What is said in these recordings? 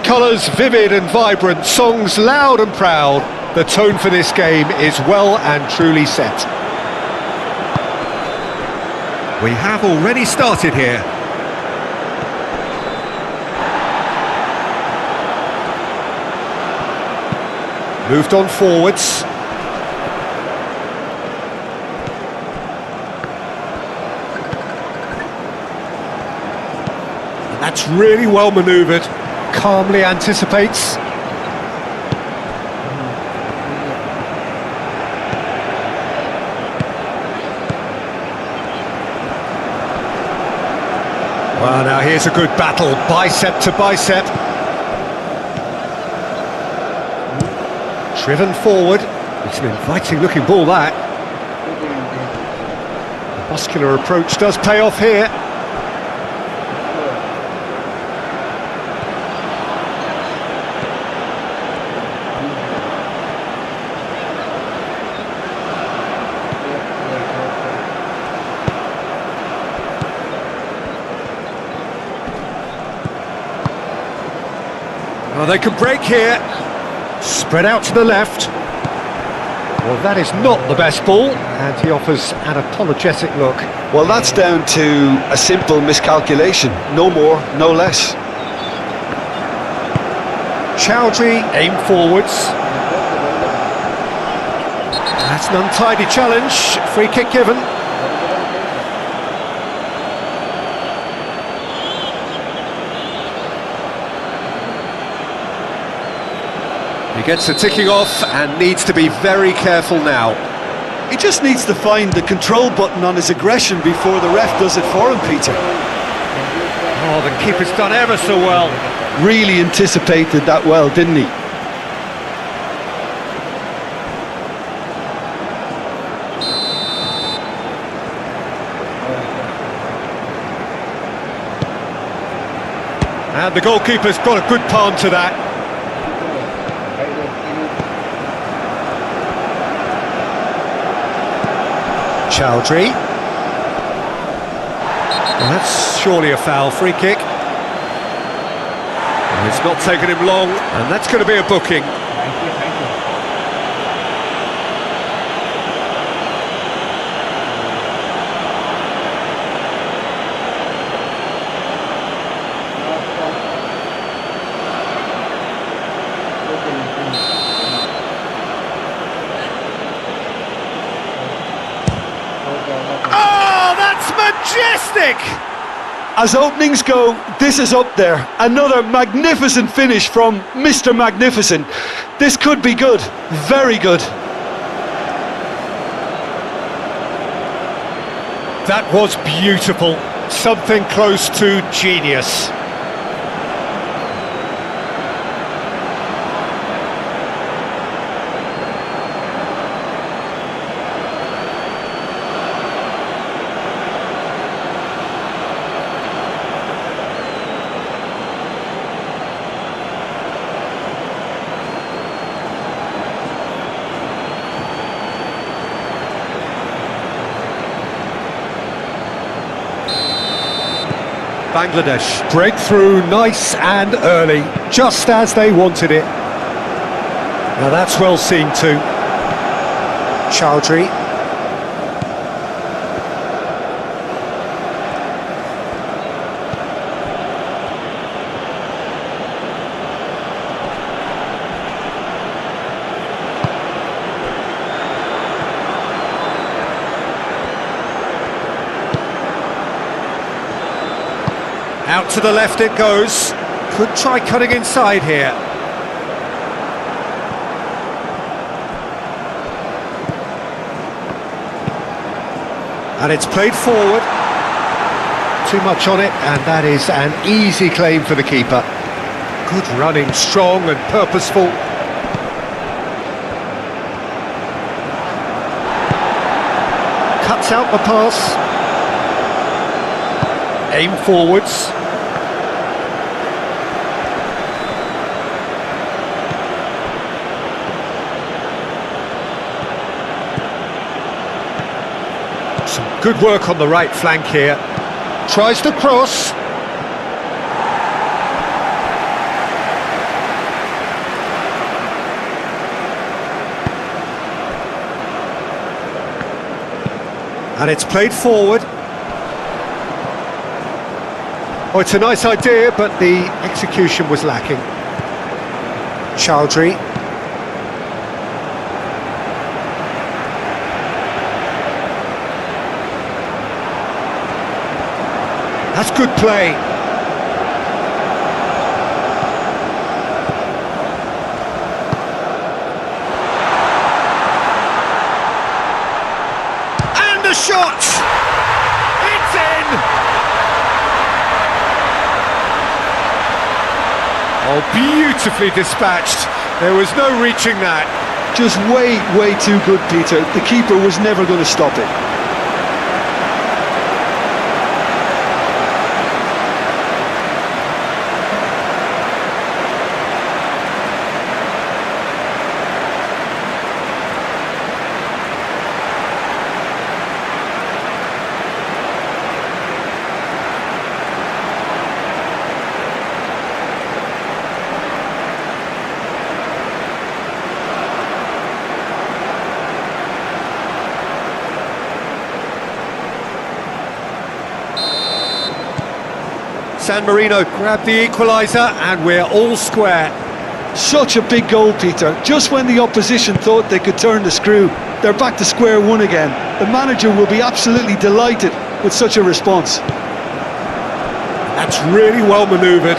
colours vivid and vibrant, songs loud and proud. The tone for this game is well and truly set. We have already started here. Moved on forwards. And that's really well manoeuvred. Calmly anticipates. Well, now here's a good battle, bicep to bicep. Driven forward. It's an inviting looking ball, that. The muscular approach does pay off here. Well, they can break here. Spread out to the left. Well, that is not the best ball, and he offers an apologetic look. Well, that's down to a simple miscalculation. No more, no less. Chowdhury, aim forwards. That's an untidy challenge. Free kick given. He gets the ticking off and needs to be very careful now. He just needs to find the control button on his aggression before the ref does it for him, Peter. Oh, the keeper's done ever so well. Really anticipated that well, didn't he? And the goalkeeper's got a good palm to that. Chowdhury. Well, that's surely a foul. Free kick. And it's not taken him long, and that's going to be a booking. Majestic! As openings go, this is up there. Another magnificent finish from Mr. Magnificent. This could be good, very good. That was beautiful, something close to genius. Bangladesh break through nice and early, just as they wanted it. Now that's well seen too. Chowdhury. Out to the left it goes. Could try cutting inside here. And it's played forward. Too much on it, and that is an easy claim for the keeper. Good running, strong and purposeful. Cuts out the pass. Aim forwards. Some good work on the right flank here. Tries to cross. And it's played forward. Oh, it's a nice idea, but the execution was lacking. Chowdhury. That's good play. And the shot! It's in! Oh, beautifully dispatched. There was no reaching that. Just way too good, Peter. The keeper was never going to stop it. San Marino grabbed the equaliser and we're all square. Such a big goal, Peter. Just when the opposition thought they could turn the screw, they're back to square one again. The manager will be absolutely delighted with such a response. That's really well manoeuvred.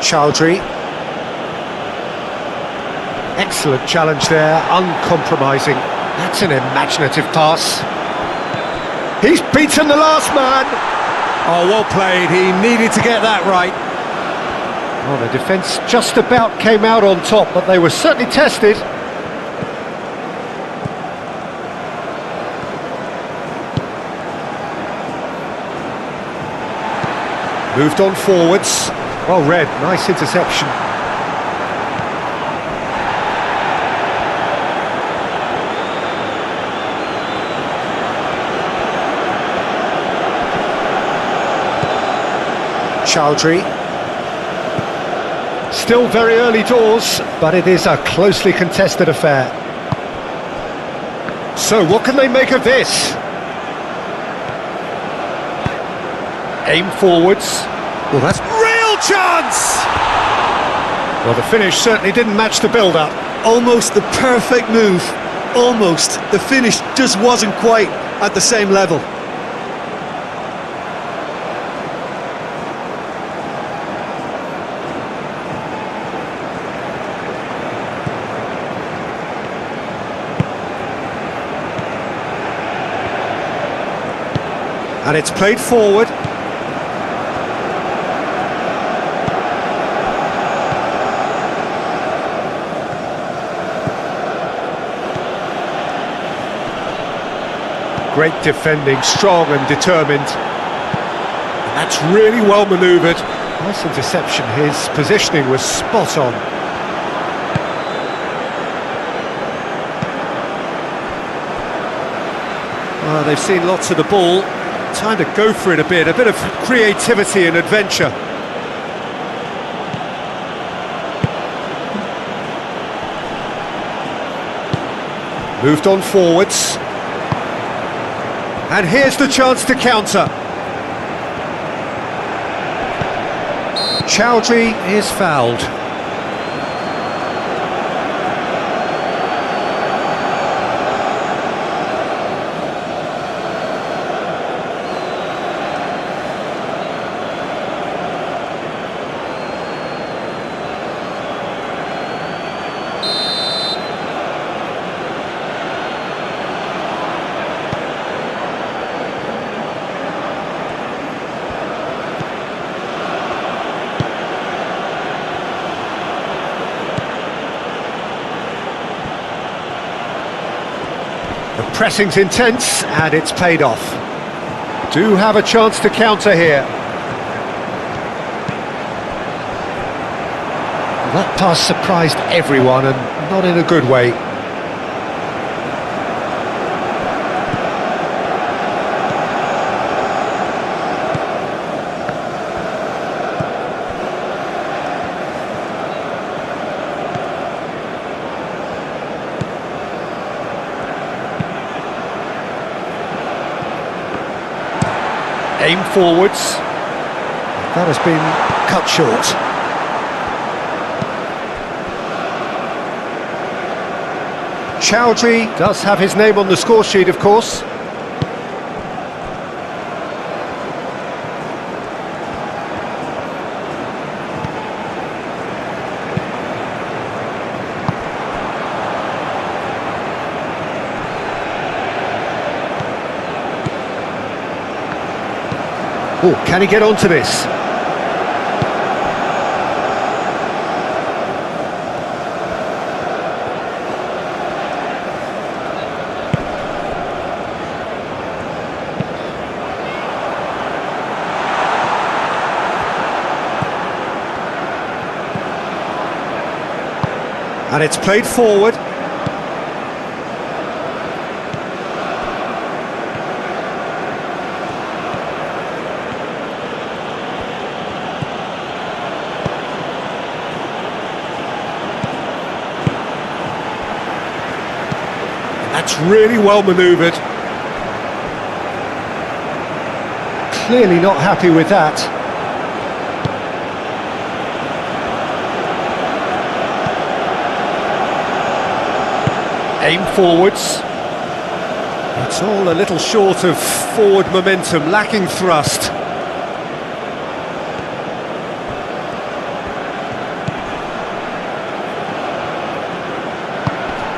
Chowdhury. Excellent challenge there, uncompromising. That's an imaginative pass. He's beaten the last man. Oh, well played. He needed to get that right. Well, the defence just about came out on top, but they were certainly tested. Moved on forwards. Well read, nice interception. Chowdhury. Still very early doors, but it is a closely contested affair. So what can they make of this? Aim forwards. Well, that's real chance! Well, the finish certainly didn't match the build-up. Almost the perfect move. Almost. The finish just wasn't quite at the same level. And it's played forward. Great defending, strong and determined. And that's really well manoeuvred. Nice interception, his positioning was spot on. Well, they've seen lots of the ball. Time to go for it a bit of creativity and adventure. Moved on forwards. And here's the chance to counter. Chowdhury is fouled. The pressing's intense and it's paid off. Do have a chance to counter here. That pass surprised everyone and not in a good way. Aim forwards. That has been cut short. Chowdhury does have his name on the score sheet, of course. Oh, can he get onto this? And it's played forward. That's really well manoeuvred. Clearly not happy with that. Aim forwards. It's all a little short of forward momentum, lacking thrust.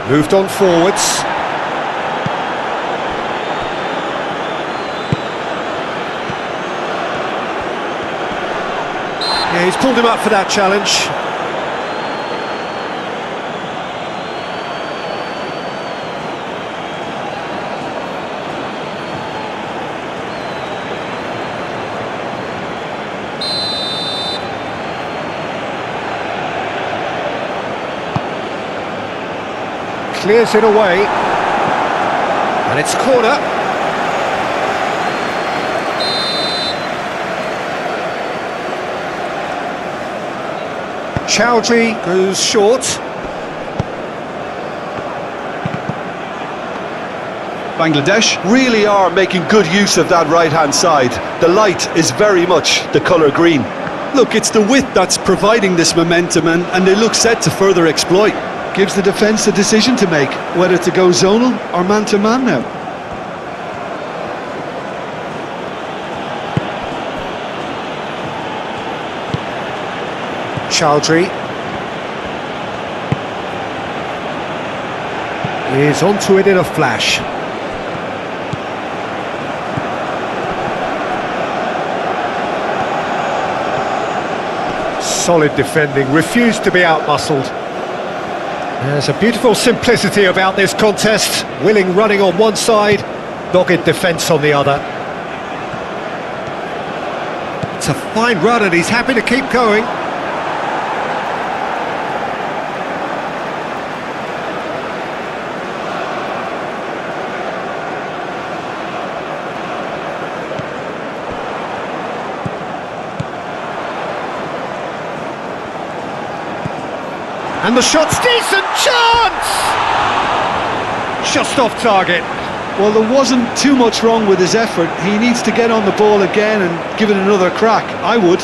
Moved on forwards. Yeah, he's pulled him up for that challenge. Clears it away. And it's corner. Chowdhury goes short. Bangladesh really are making good use of that right-hand side. The light is very much the colour green. Look, it's the width that's providing this momentum, and they look set to further exploit. Gives the defence a decision to make, whether to go zonal or man-to-man now. Chowdhury is onto it in a flash. Solid defending, refused to be outmuscled. There's a beautiful simplicity about this contest. Willing running on one side, dogged defence on the other. It's a fine run and he's happy to keep going. And the shot's decent, chance! Just off target. Well, there wasn't too much wrong with his effort. He needs to get on the ball again and give it another crack. I would.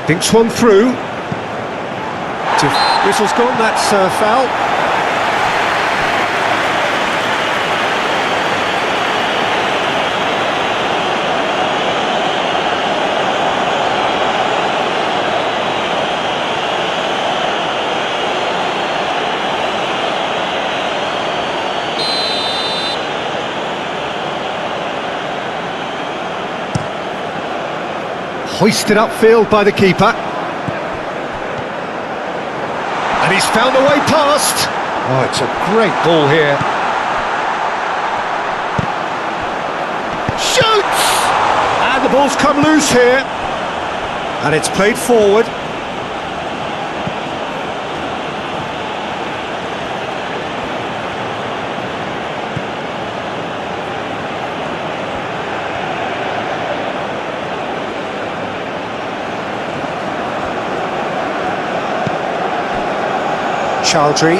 Thinks one through. Whistle's gone, that's foul. Hoisted upfield by the keeper. found a way past. Oh, it's a great ball here. Shoots! And the ball's come loose here. And it's played forward. Chowdhury.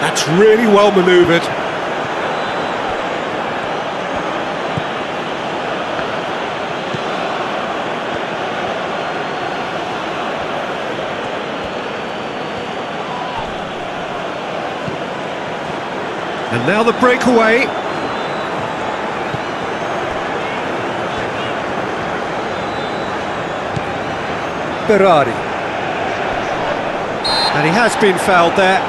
That's really well manoeuvred. And now the breakaway. Berardi. And he has been fouled there.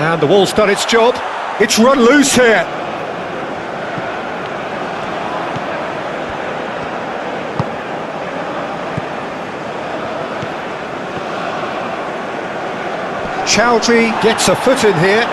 And the ball's done its job. It's run loose here. Chowdhury gets a foot in here.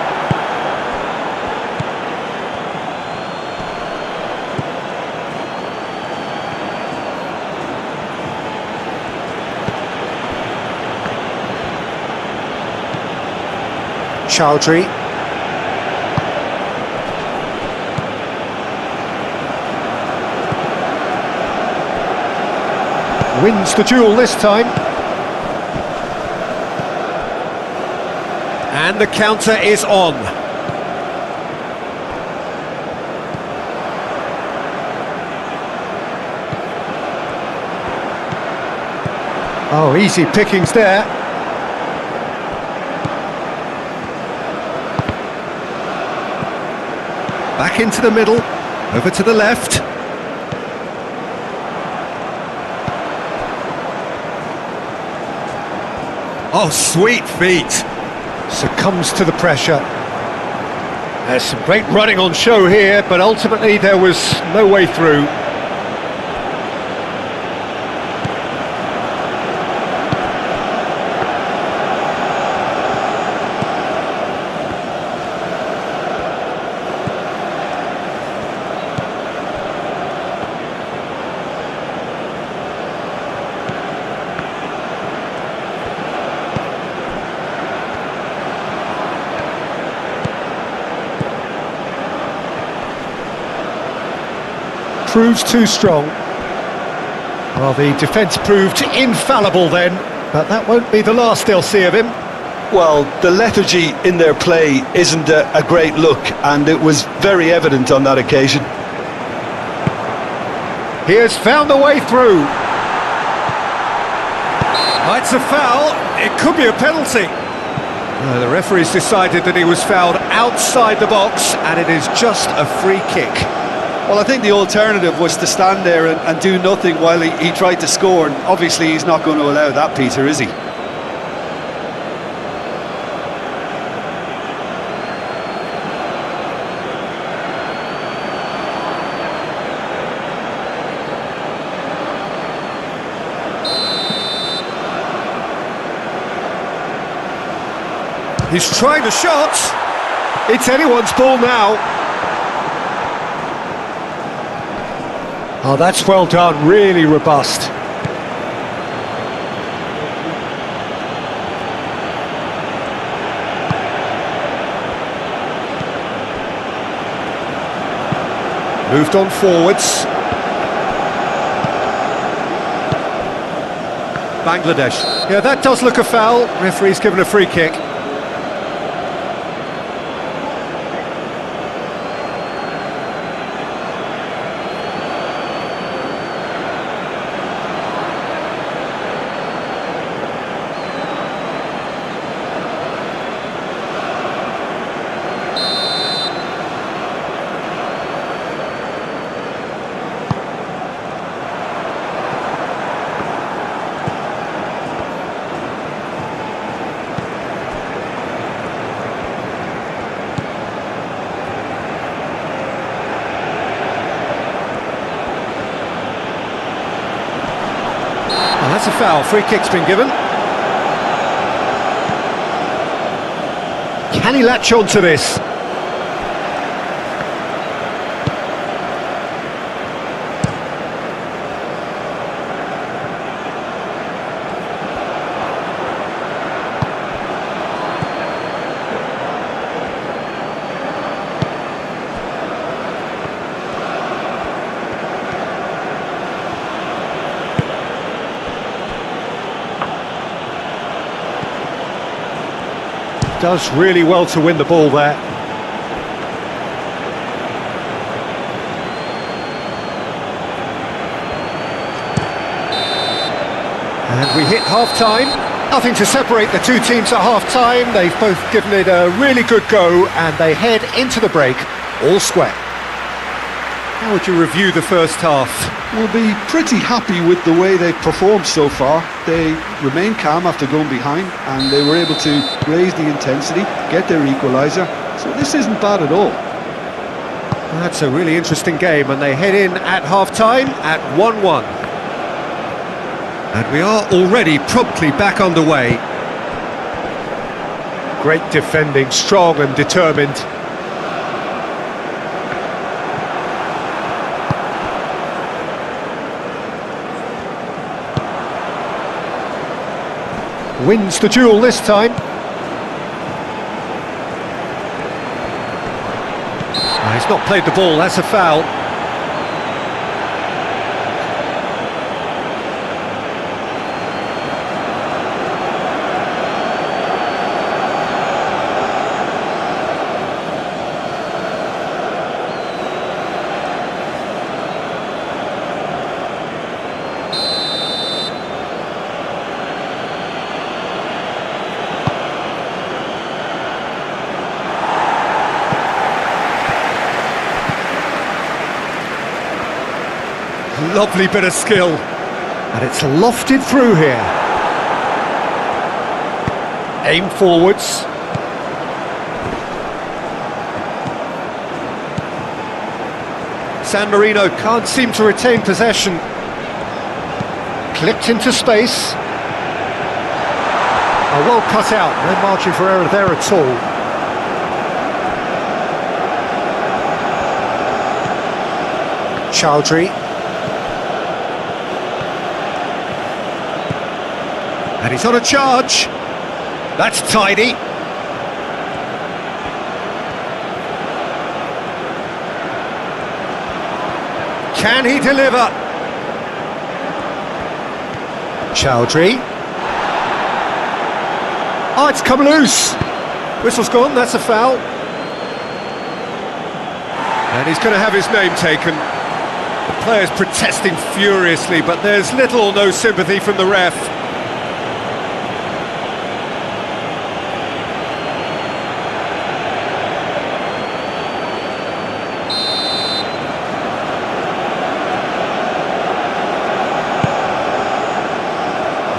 Chowdhury. Wins the duel this time. And the counter is on. Oh, easy pickings there. Back into the middle, over to the left. Oh, sweet feet. Succumbs to the pressure. There's some great running on show here, but ultimately there was no way through. Proves too strong. Well, the defence proved infallible then, but that won't be the last they'll see of him. Well, the lethargy in their play isn't a great look, and it was very evident on that occasion. He has found a way through. Oh, it's a foul. It could be a penalty. The referee's decided that he was fouled outside the box, and it is just a free kick. Well, I think the alternative was to stand there and do nothing while he tried to score, and obviously he's not going to allow that, Peter, is he? He's trying the shot. It's anyone's ball now. Oh, that's well done, really robust. Moved on forwards. Bangladesh. Yeah, that does look a foul. Referee's given a free kick. That's a foul. Free kick's been given. Can he latch on to this? Does really well to win the ball there. And we hit half-time. Nothing to separate the two teams at half-time. They've both given it a really good go and they head into the break all square. How would you review the first half? We'll be pretty happy with the way they've performed so far. They remained calm after going behind and they were able to raise the intensity, get their equaliser. So this isn't bad at all. That's a really interesting game and they head in at half-time at 1-1. And we are already promptly back underway. Great defending, strong and determined. Wins the duel this time. He's not played the ball, that's a foul. Lovely bit of skill, and it's lofted through here. Aim forwards. San Marino can't seem to retain possession. Clipped into space. Well cut out, no margin for error there at all. Chowdhury. And he's on a charge. That's tidy. Can he deliver? Chowdhury. Oh, it's come loose. Whistle's gone, that's a foul. And he's going to have his name taken. The player's protesting furiously, but there's little or no sympathy from the ref.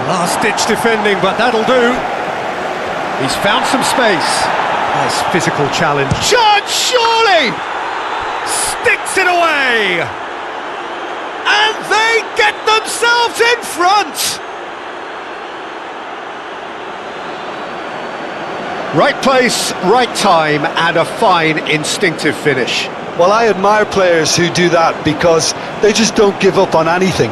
Last-ditch defending, but that'll do. He's found some space. Nice physical challenge. Chance, surely! Sticks it away! And they get themselves in front! Right place, right time, and a fine instinctive finish. Well, I admire players who do that because they just don't give up on anything.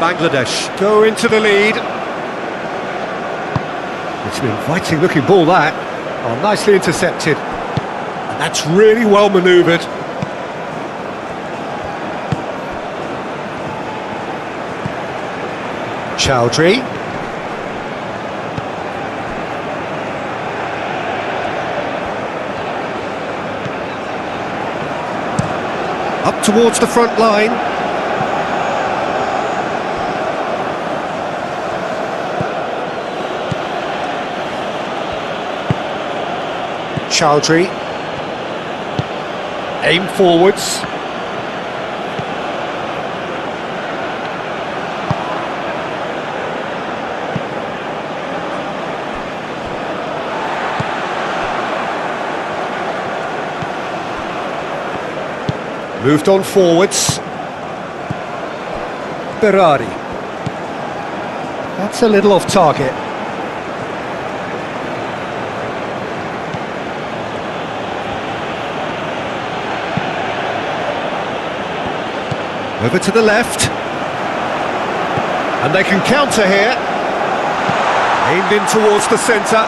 Bangladesh go into the lead. It's an inviting looking ball that. Oh, nicely intercepted. And that's really well manoeuvred. Chowdhury. Up towards the front line. Chowdhury. Aim forwards. Moved on forwards. Berardi. That's a little off target. Over to the left. And they can counter here. Aimed in towards the centre.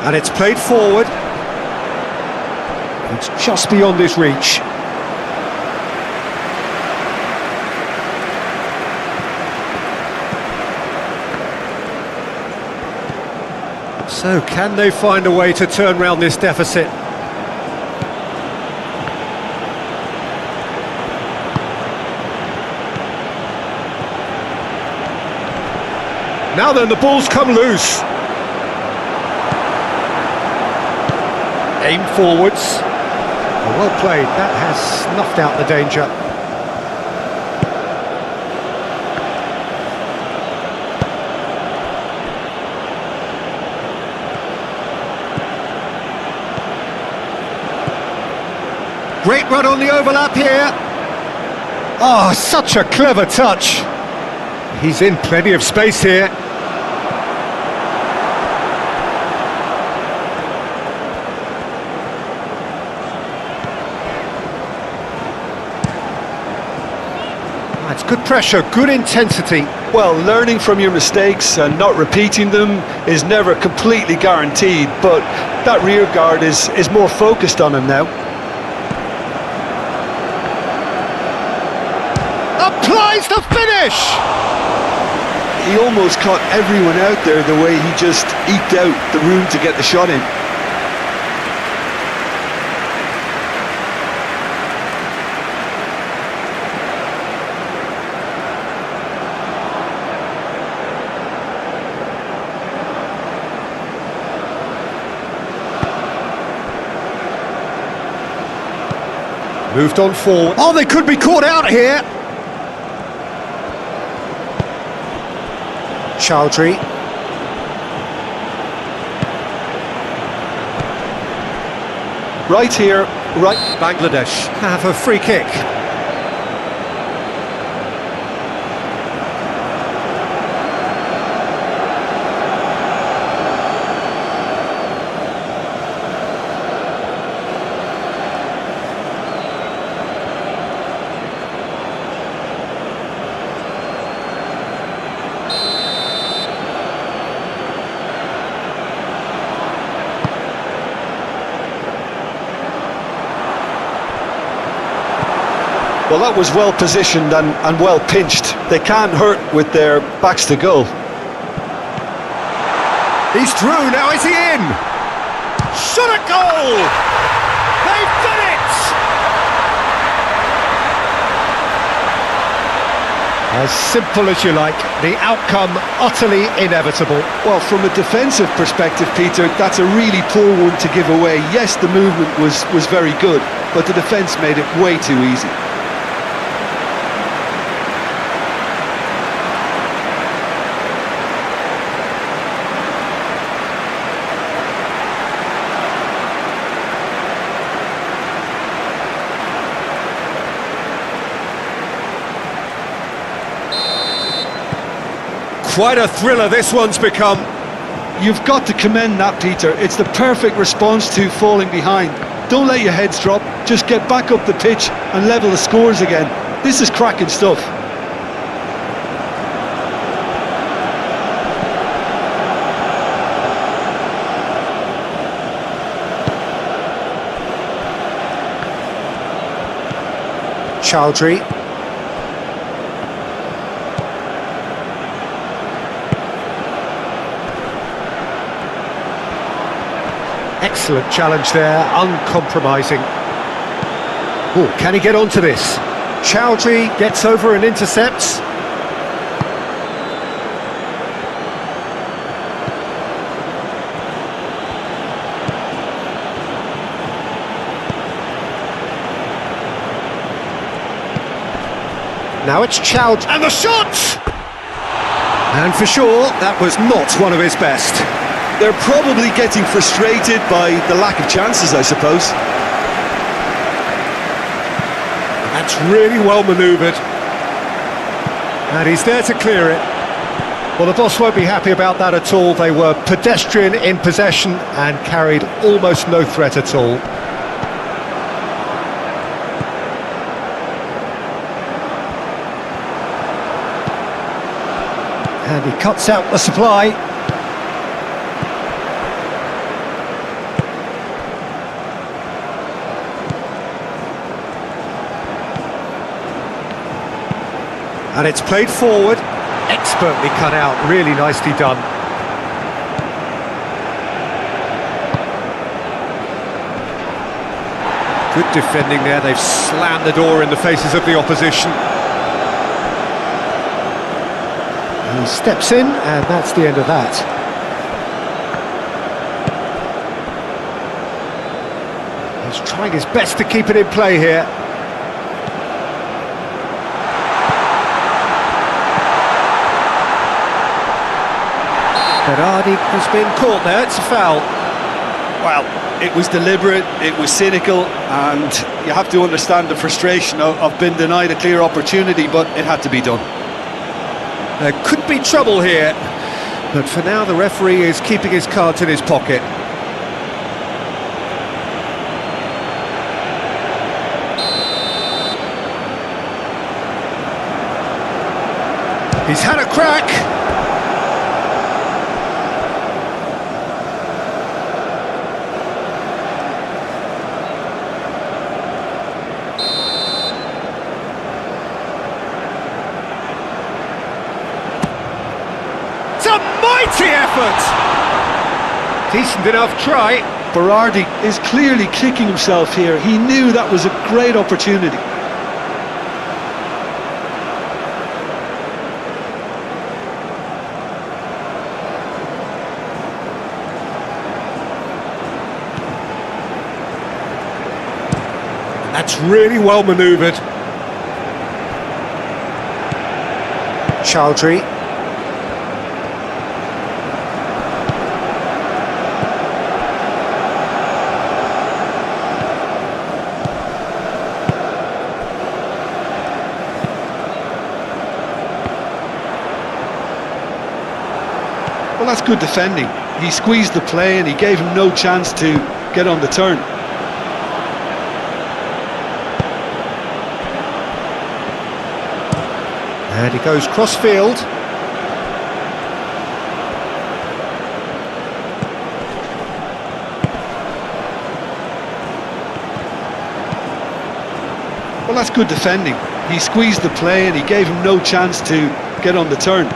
And it's played forward. It's just beyond his reach. So can they find a way to turn round this deficit? Now then, the ball's come loose. Aim forwards. Well played, that has snuffed out the danger. Great run on the overlap here. Oh, such a clever touch. He's in plenty of space here. That's good pressure, good intensity. Well, learning from your mistakes and not repeating them is never completely guaranteed, but that rear guard is more focused on him now. Applies the finish! He almost caught everyone out there the way he just eked out the room to get the shot in. Moved on forward. Oh, they could be caught out here. Chowdhury. Right here, right. Bangladesh have a free kick. Well, that was well positioned and well pinched. They can't hurt with their backs to goal. He's through, now is he in? Shot at goal! They've done it! As simple as you like, the outcome utterly inevitable. Well, from a defensive perspective, Peter, that's a really poor one to give away. Yes, the movement was very good, but the defence made it way too easy. Quite a thriller this one's become. You've got to commend that, Peter. It's the perfect response to falling behind. Don't let your heads drop. Just get back up the pitch and level the scores again. This is cracking stuff. Chowdhury. Excellent challenge there, uncompromising. Oh, can he get onto this? Chowdhury gets over and intercepts. Now it's Chowdhury, and the shot! And for sure, that was not one of his best. They're probably getting frustrated by the lack of chances, I suppose. That's really well manoeuvred. And he's there to clear it. Well, the boss won't be happy about that at all. They were pedestrian in possession and carried almost no threat at all. And he cuts out the supply. And it's played forward. Expertly cut out, really nicely done. Good defending there, they've slammed the door in the faces of the opposition. He steps in, and that's the end of that. He's trying his best to keep it in play here. Berardi has been caught there, it's a foul. Well, it was deliberate, it was cynical, and you have to understand the frustration of being denied a clear opportunity, but it had to be done. There could be trouble here, but for now the referee is keeping his cards in his pocket. He's had a crack. It's a mighty effort! Decent enough try. Berardi is clearly kicking himself here. He knew that was a great opportunity. That's really well manoeuvred. Chowdhury. Well, that's good defending. He squeezed the play and he gave him no chance to get on the turn. And he goes cross-field. Well, that's good defending. He squeezed the play and he gave him no chance to get on the turn.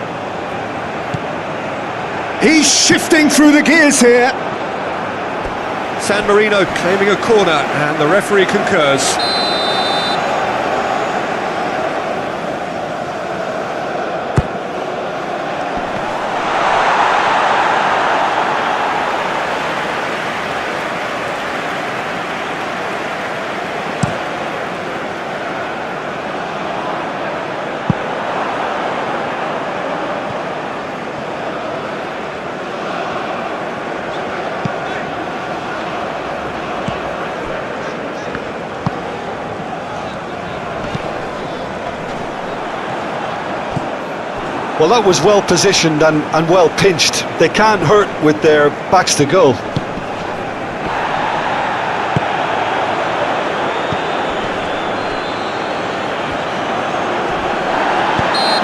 He's shifting through the gears here. San Marino claiming a corner, and the referee concurs. Well, that was well positioned and well pinched. They can't hurt with their backs to goal.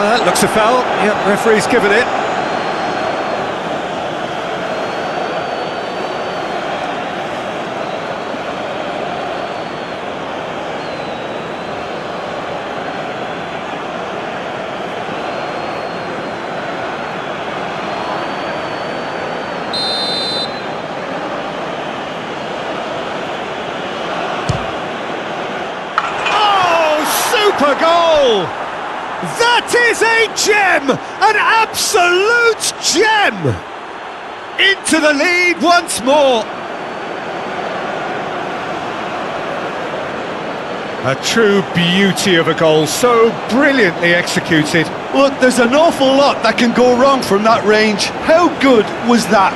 That looks a foul. Yep, referee's given it. goal! That is a gem! An absolute gem! Into the lead once more. A true beauty of a goal, so brilliantly executed. Look, there's an awful lot that can go wrong from that range. How good was that?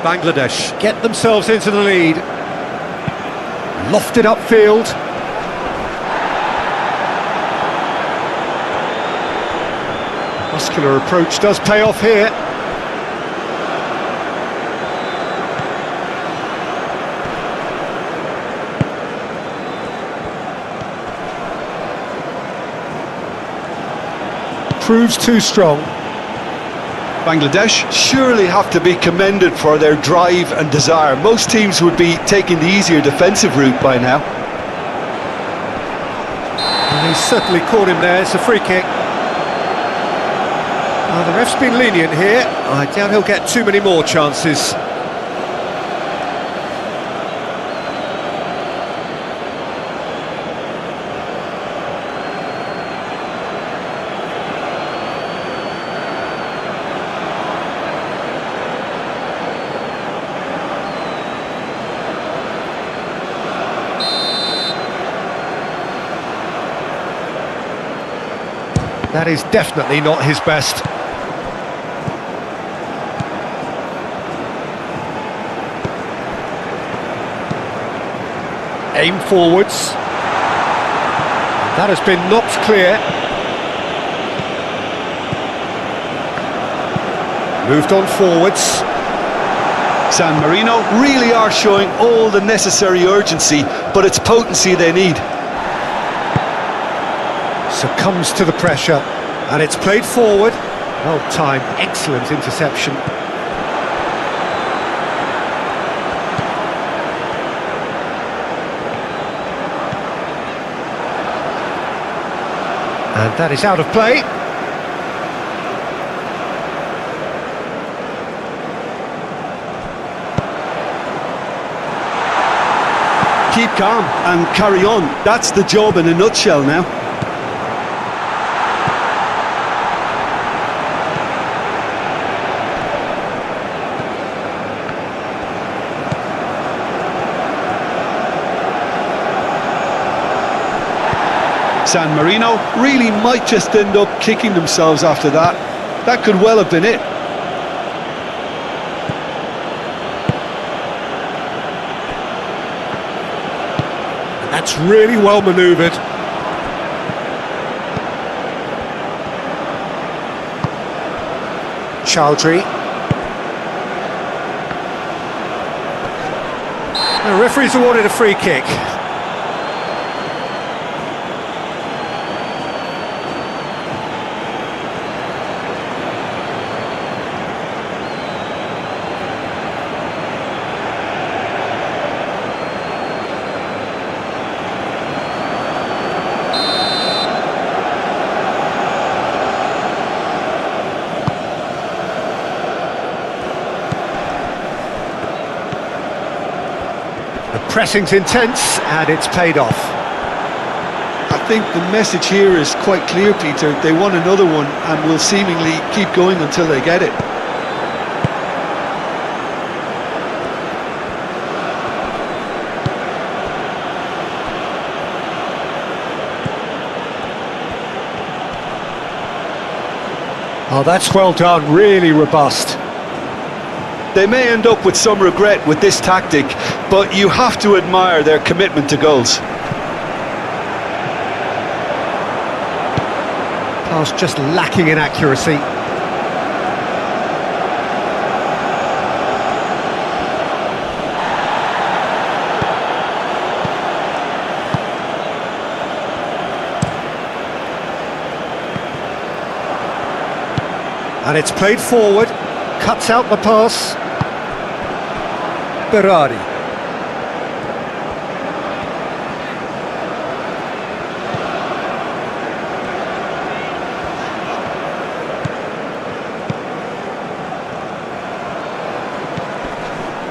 Bangladesh get themselves into the lead. Lofted upfield. Muscular approach does pay off here. Proves too strong. Bangladesh surely have to be commended for their drive and desire. Most teams would be taking the easier defensive route by now. And he's certainly caught him there. It's a free kick. The ref's been lenient here. I doubt he'll get too many more chances. That is definitely not his best. Aim forwards. That has been knocked clear. Moved on forwards. San Marino really are showing all the necessary urgency, but it's potency they need. Succumbs to the pressure, and it's played forward. Well timed, excellent interception. And that is out of play. Keep calm and carry on. That's the job in a nutshell now. San Marino really might just end up kicking themselves after that. That could well have been it. That's really well manoeuvred. Chowdhury. The referee's awarded a free kick. The pressing's intense, and it's paid off. I think the message here is quite clear, Peter. They want another one and will seemingly keep going until they get it. Oh, that's well done, really robust. They may end up with some regret with this tactic, but you have to admire their commitment to goals. Pass just lacking in accuracy. And it's played forward, cuts out the pass. Berardi.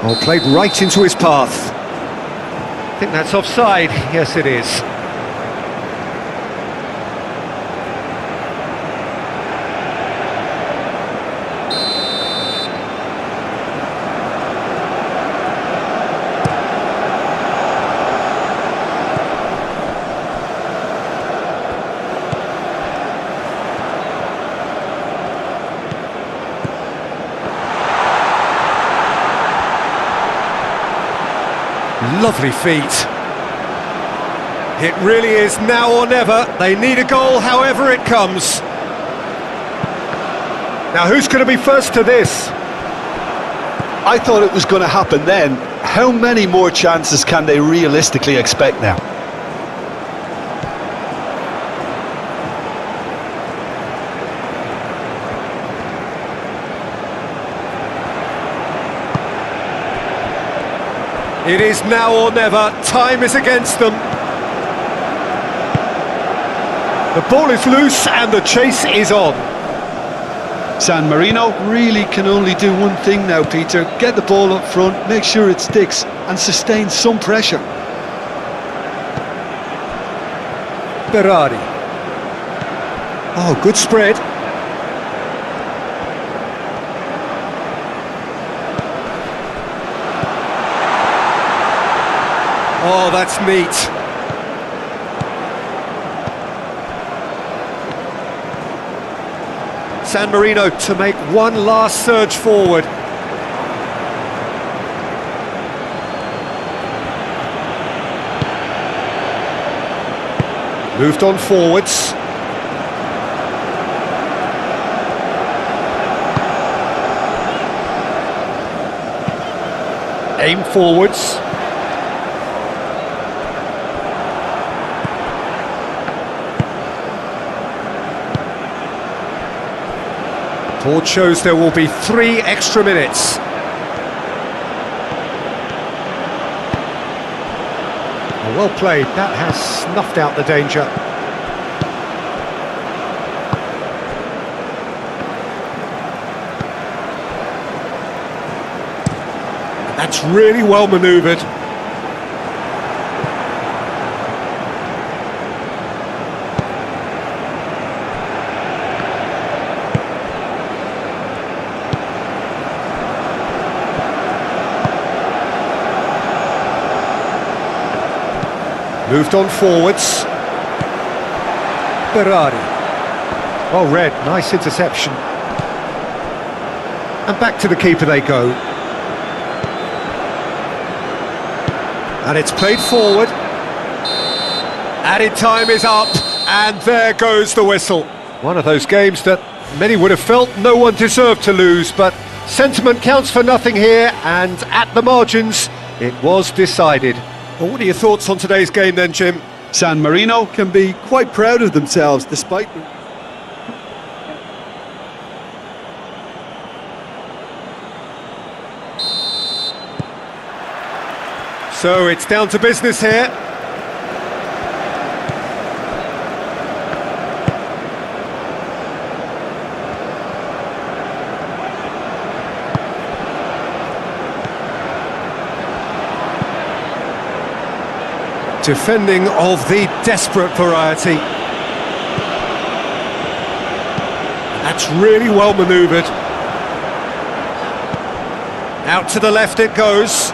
Oh, played right into his path. I think that's offside. Yes, it is. Lovely feet. It really is now or never. They need a goal however it comes. Now who's going to be first to this? I thought it was going to happen then. How many more chances can they realistically expect now? It is now or never. Time is against them. The ball is loose and the chase is on. San Marino really can only do one thing now, Peter. Get the ball up front, make sure it sticks, and sustain some pressure. Berardi. Oh, good spread. Oh, that's neat. San Marino to make one last surge forward. Moved on forwards. Aim forwards. Board shows there will be 3 extra minutes. Oh, well played, that has snuffed out the danger. That's really well manoeuvred. Moved on forwards. Berardi. Well read, nice interception. And back to the keeper they go. And it's played forward. Added time is up, and there goes the whistle. One of those games that many would have felt no one deserved to lose, but sentiment counts for nothing here, and at the margins, it was decided. Well, what are your thoughts on today's game then, Jim? San Marino can be quite proud of themselves despite... So it's down to business here. Defending of the desperate variety. That's really well manoeuvred. Out to the left it goes.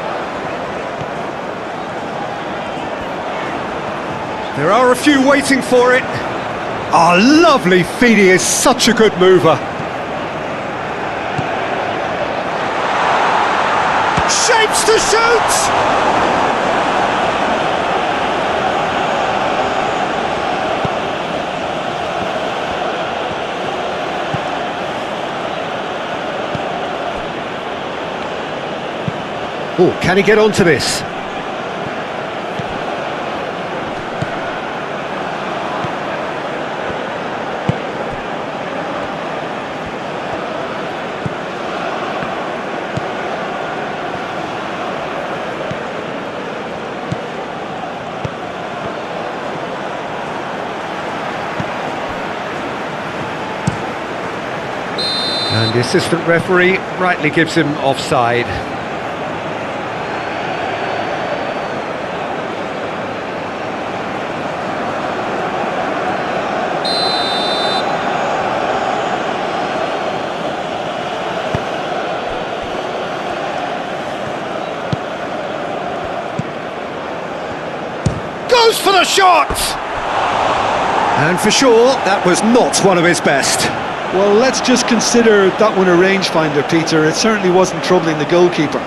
There are a few waiting for it. Oh, lovely feed, he is such a good mover. Shapes to shoot! Oh, can he get onto this? And the assistant referee rightly gives him offside. goes for the shot! And for sure, that was not one of his best. Well, let's just consider that one a rangefinder, Peter. It certainly wasn't troubling the goalkeeper.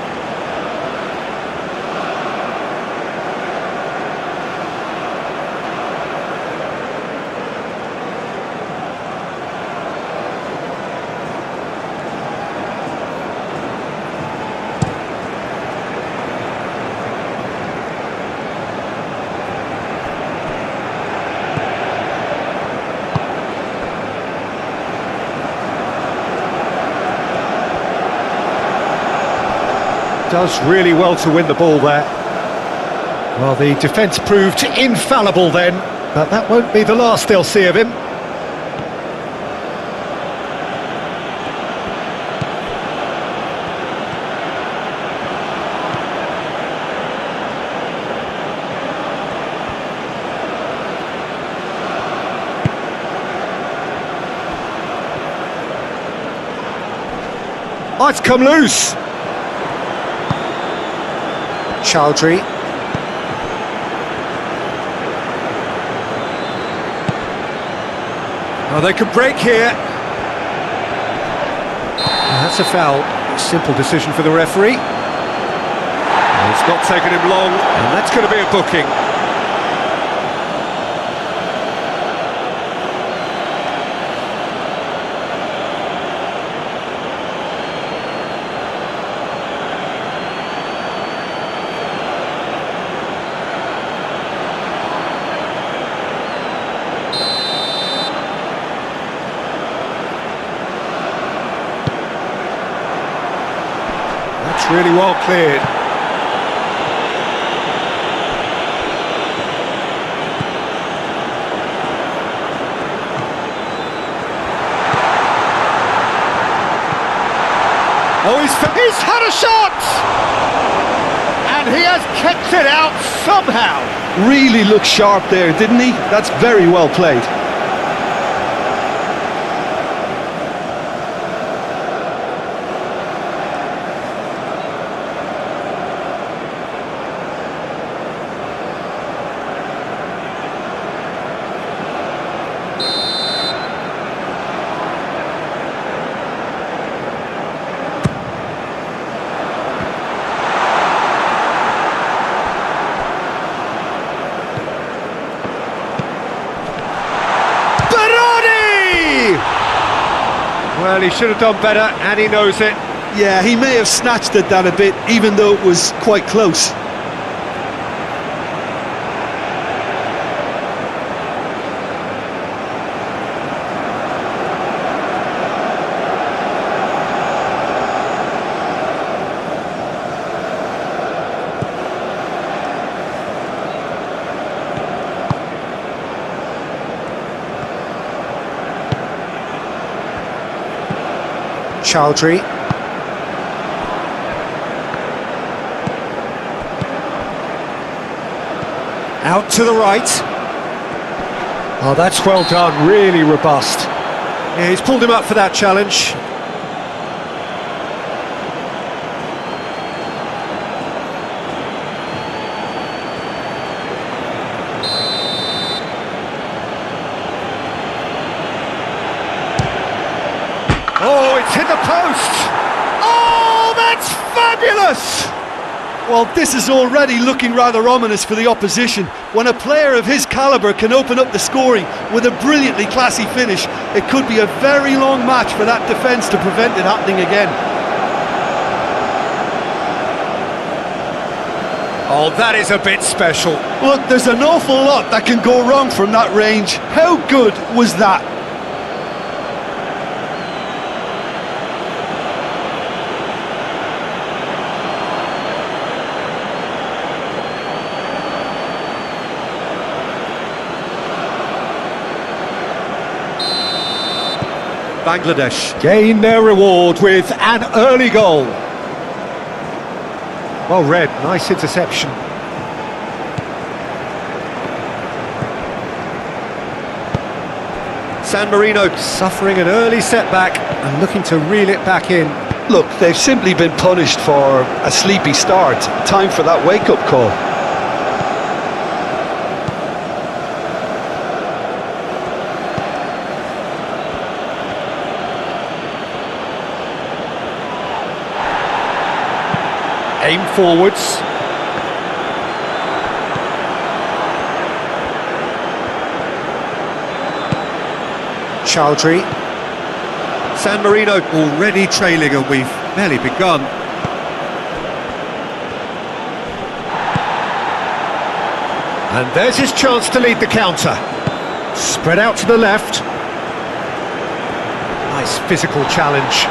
Does really well to win the ball there. Well, the defence proved infallible then, but that won't be the last they'll see of him. Oh, it's come loose. Chowdhury. Oh, they could break here. That's a foul. Simple decision for the referee. It's not taken him long, and that's going to be a booking. Really well cleared. Oh, he's had a shot! And he has kept it out somehow. Really looked sharp there, didn't he? That's very well played. Well, he should have done better, and he knows it. Yeah, he may have snatched at that a bit, even though it was quite close. Chowdhury. Out to the right. Oh, that's well done, really robust. Yeah, he's pulled him up for that challenge. Oh, it's hit the post! Oh, that's fabulous! Well, this is already looking rather ominous for the opposition. When a player of his calibre can open up the scoring with a brilliantly classy finish, it could be a very long match for that defence to prevent it happening again. Oh, that is a bit special. Look, there's an awful lot that can go wrong from that range. How good was that? Bangladesh gain their reward with an early goal. Well read, nice interception. San Marino suffering an early setback and looking to reel it back in. Look, they've simply been punished for a sleepy start. Time for that wake-up call. Aim forwards. Chaldry. San Marino already trailing and we've barely begun. And there's his chance to lead the counter. Spread out to the left. Nice physical challenge.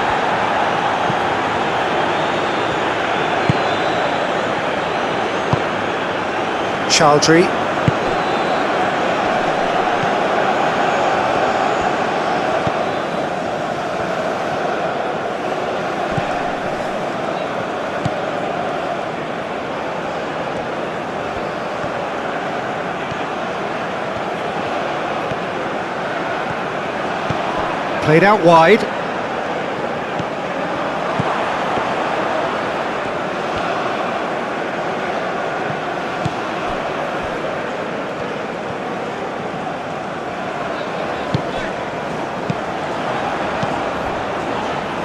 Chaldry. Played out wide.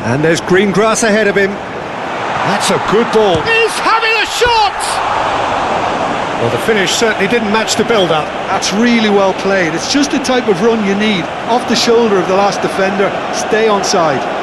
And there's green grass ahead of him. That's a good ball. He's having a shot! Well, the finish certainly didn't match the build-up. That's really well played. It's just the type of run you need. Off the shoulder of the last defender, stay onside.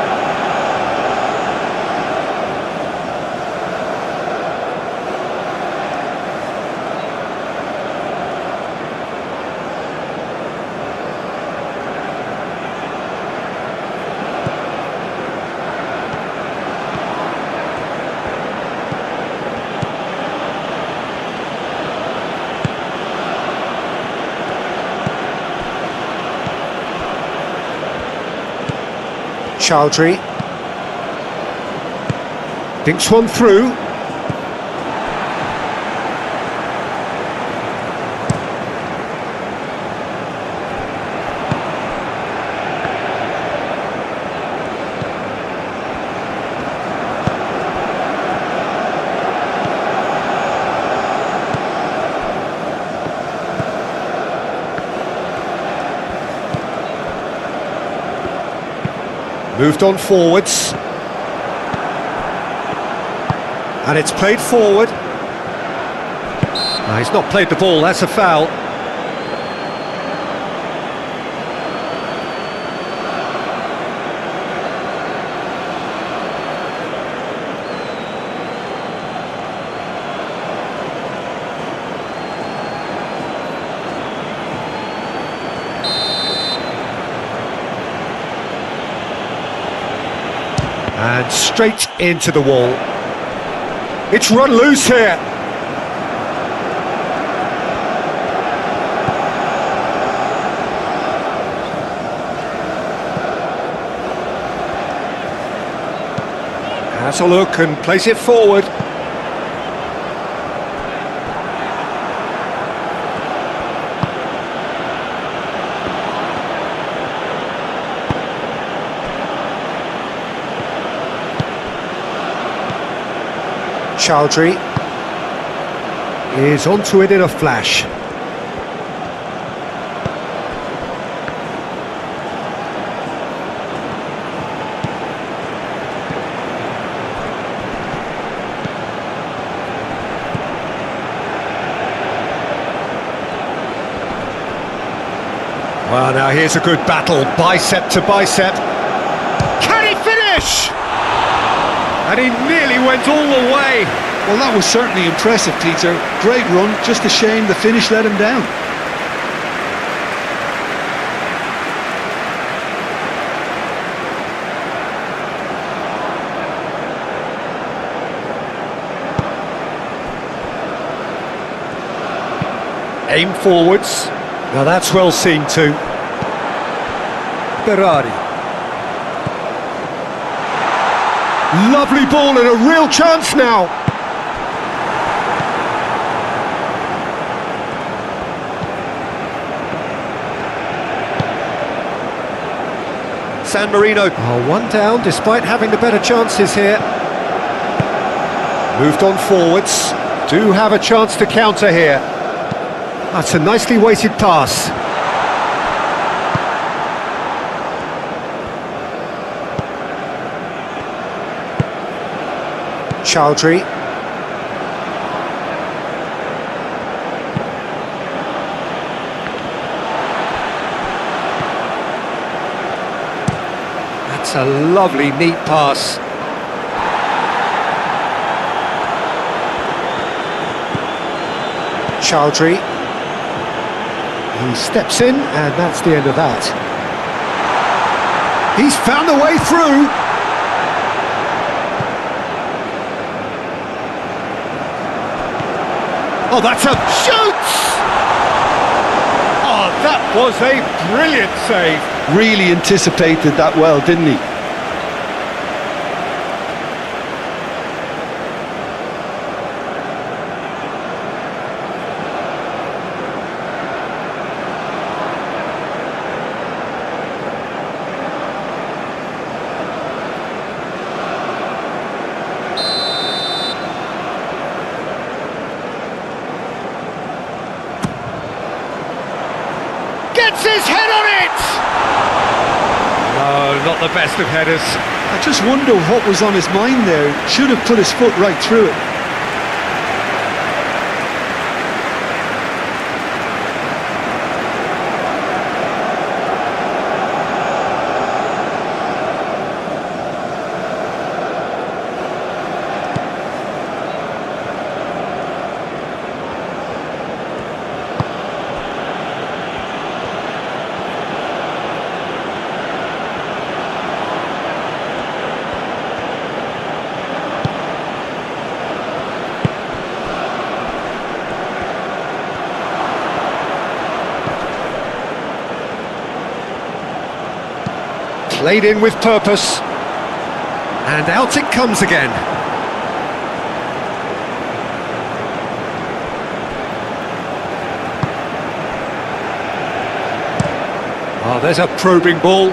Chaldry dinks one through. Moved on forwards. And it's played forward. No, he's not played the ball, that's a foul. And straight into the wall. It's run loose here. Has a look and plays it forward. Chaldry is onto it in a flash. Well, now here's a good battle, bicep to bicep. Can he finish? And he nearly went all the way. Well, that was certainly impressive, Peter. Great run, just a shame the finish let him down. Aim forwards. Now that's well seen too. Berardi. Lovely ball and a real chance now. San Marino. Oh, one down despite having the better chances here. Moved on forwards. Do have a chance to counter here. That's a nicely weighted pass. Chaldry. That's a lovely, neat pass. Chowdhury. He steps in, and that's the end of that. He's found a way through. Oh, that's a shoots! Oh, that was a brilliant save. Really anticipated that well, didn't he? Gets his head on it! No, not the best of headers. I just wonder what was on his mind there. Should have put his foot right through it. Played in with purpose. And out it comes again. Oh, there's a probing ball.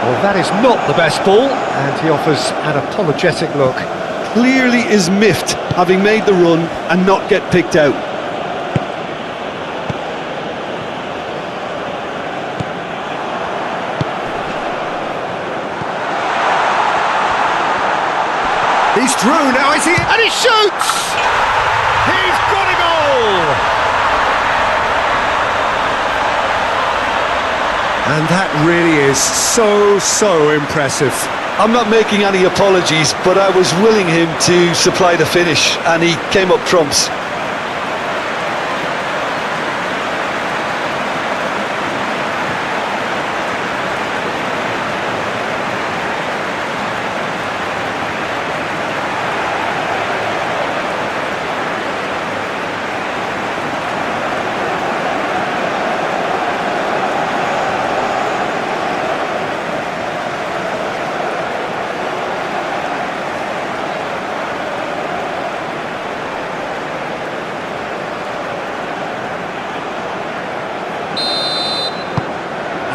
Well, that is not the best ball, and he offers an apologetic look. Clearly is miffed, having made the run and not get picked out. He's through now, is he? And he shoots! He's got a goal! And that really is so impressive. I'm not making any apologies, but I was willing him to supply the finish, and he came up trumps.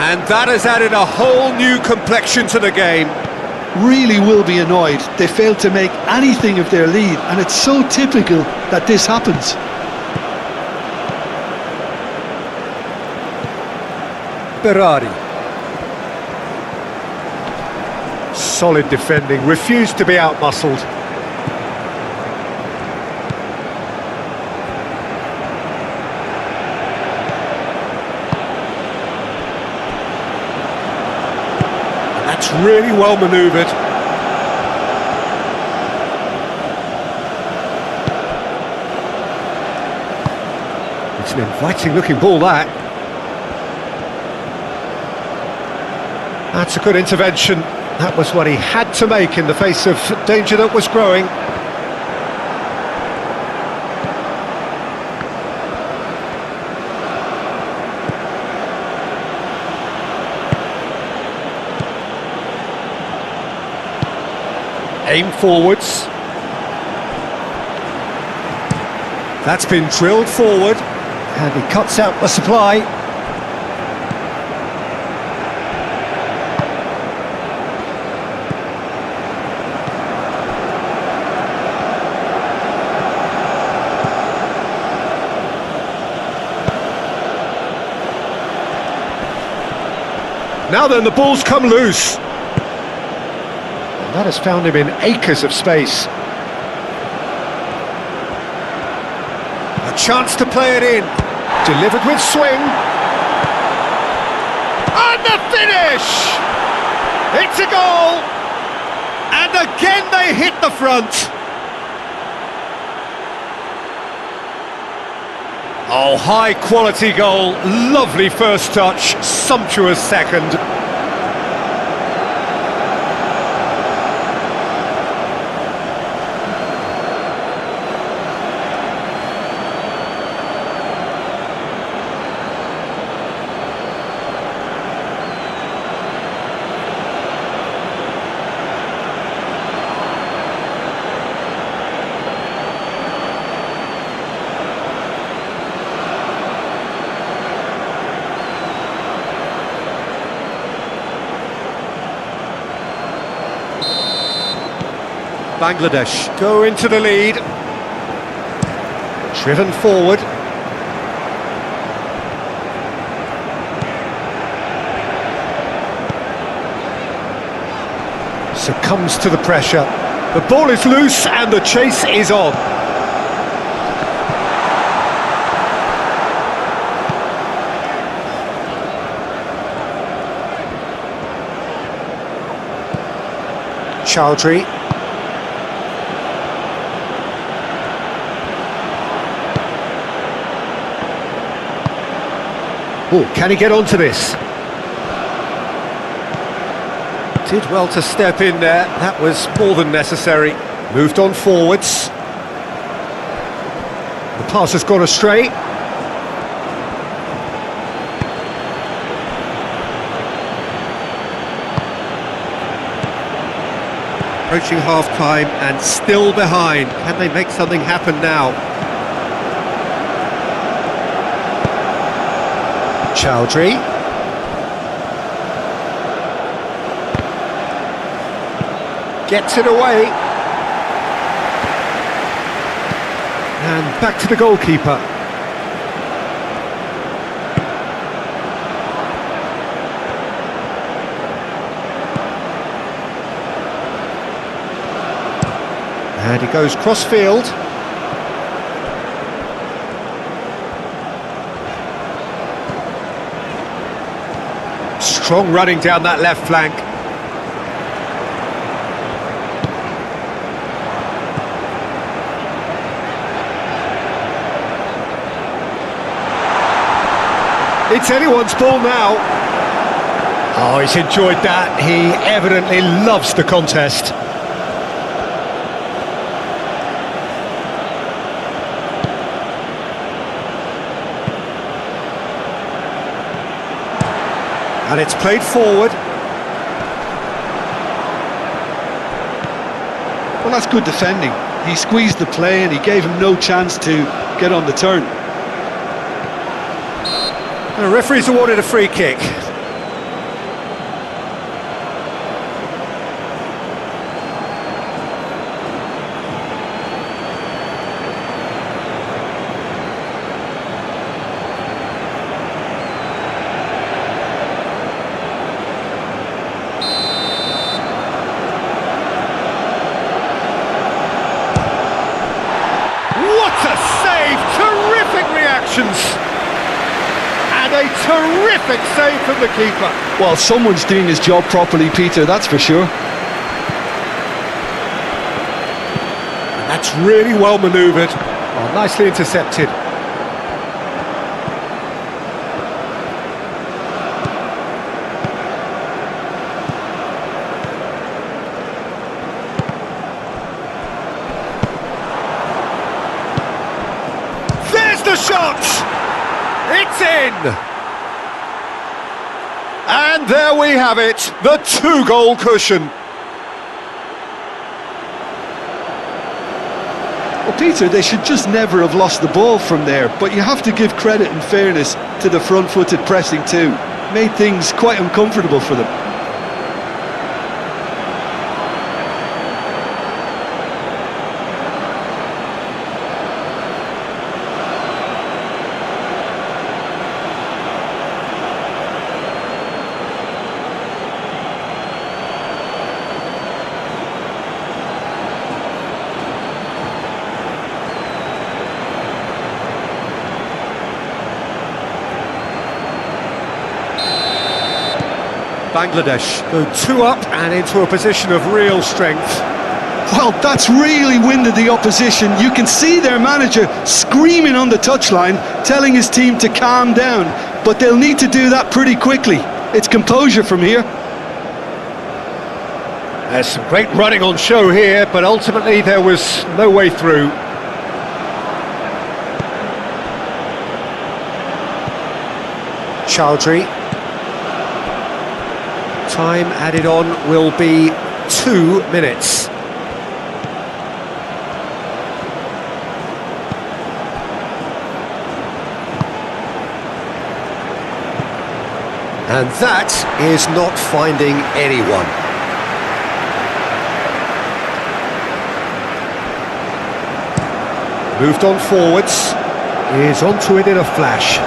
And that has added a whole new complexion to the game. Really will be annoyed. They failed to make anything of their lead, and it's so typical that this happens. Berardi. Solid defending, refused to be outmuscled. That's really well manoeuvred. It's an inviting looking ball, that. That's a good intervention. That was what he had to make in the face of danger that was growing. Aim forwards. That's been drilled forward, and he cuts out the supply. Now then, the ball's come loose. And that has found him in acres of space. A chance to play it in. Delivered with swing. And the finish! It's a goal! And again they hit the front. Oh, high quality goal, lovely first touch, sumptuous second. Bangladesh go into the lead. Driven forward. Succumbs to the pressure. The ball is loose and the chase is on. Chowdhury. Oh, can he get onto this? Did well to step in there, that was more than necessary. Moved on forwards. The pass has gone astray. Approaching half-time and still behind. Can they make something happen now? Chowdhury. Gets it away. And back to the goalkeeper. And he goes cross-field. Strong running down that left flank. It's anyone's ball now. Oh, he's enjoyed that. He evidently loves the contest. And it's played forward. Well, that's good defending. He squeezed the play and he gave him no chance to get on the turn. The referee's awarded a free kick. Terrific reactions and a terrific save from the keeper. Well, someone's doing his job properly, Peter, that's for sure. And that's really well manoeuvred. Oh, nicely intercepted. The shot! It's in! And there we have it, the 2-goal cushion. Well, Peter, they should just never have lost the ball from there, but you have to give credit and fairness to the front-footed pressing too. Made things quite uncomfortable for them. Bangladesh go 2 up and into a position of real strength. Well, that's really winded the opposition. You can see their manager screaming on the touchline, telling his team to calm down, but they'll need to do that pretty quickly. It's composure from here. There's some great running on show here, but ultimately there was no way through. Chowdhury. Time added on will be 2 minutes. And that is not finding anyone. Moved on forwards. Is onto it in a flash.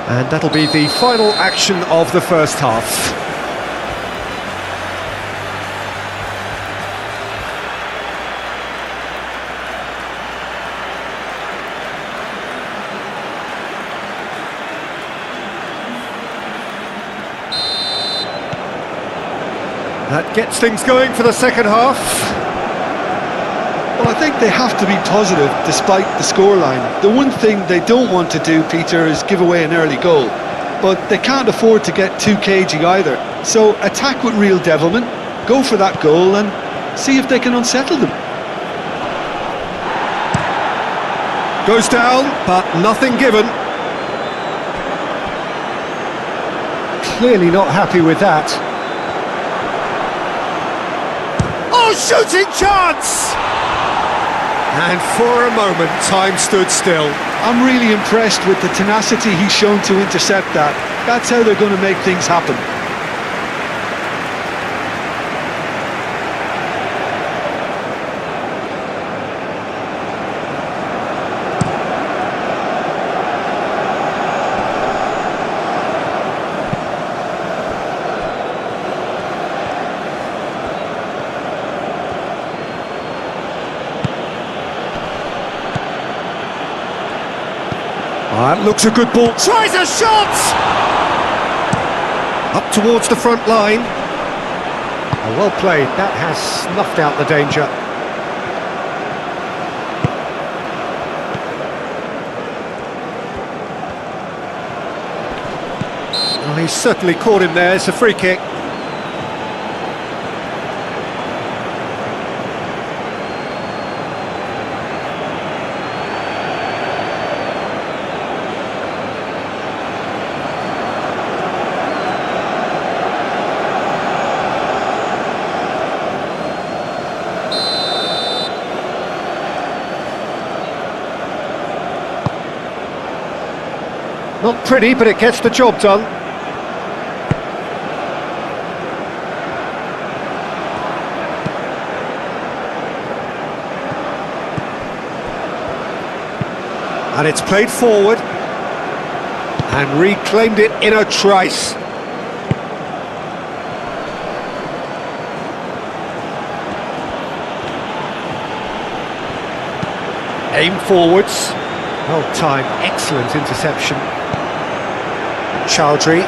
And that'll be the final action of the first half. That gets things going for the second half. Well, I think they have to be positive despite the scoreline. The one thing they don't want to do, Peter, is give away an early goal. But they can't afford to get too cagey either. So attack with real devilment, go for that goal and see if they can unsettle them. Goes down, but nothing given. Clearly not happy with that. Oh, shooting chance! And for a moment, time stood still. I'm really impressed with the tenacity he's shown to intercept that. That's how they're going to make things happen. That looks a good ball. Tries a shot! Up towards the front line. Oh, well played. That has snuffed out the danger. Well, he's certainly caught him there. It's a free kick. Not pretty, but it gets the job done. And it's played forward. And reclaimed it in a trice. Aim forwards. Well timed, excellent interception. Chowdhury.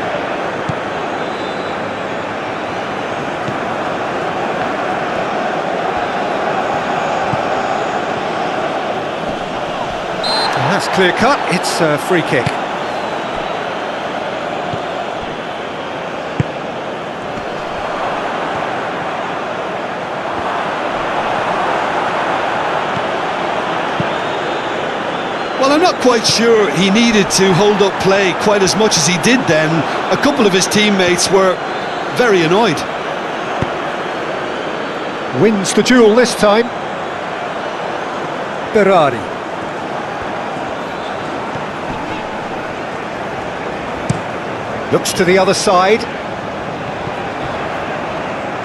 That's clear cut, it's a free kick. Well, I'm not quite sure he needed to hold up play quite as much as he did then. A couple of his teammates were very annoyed. Wins the duel this time. Berardi. Looks to the other side.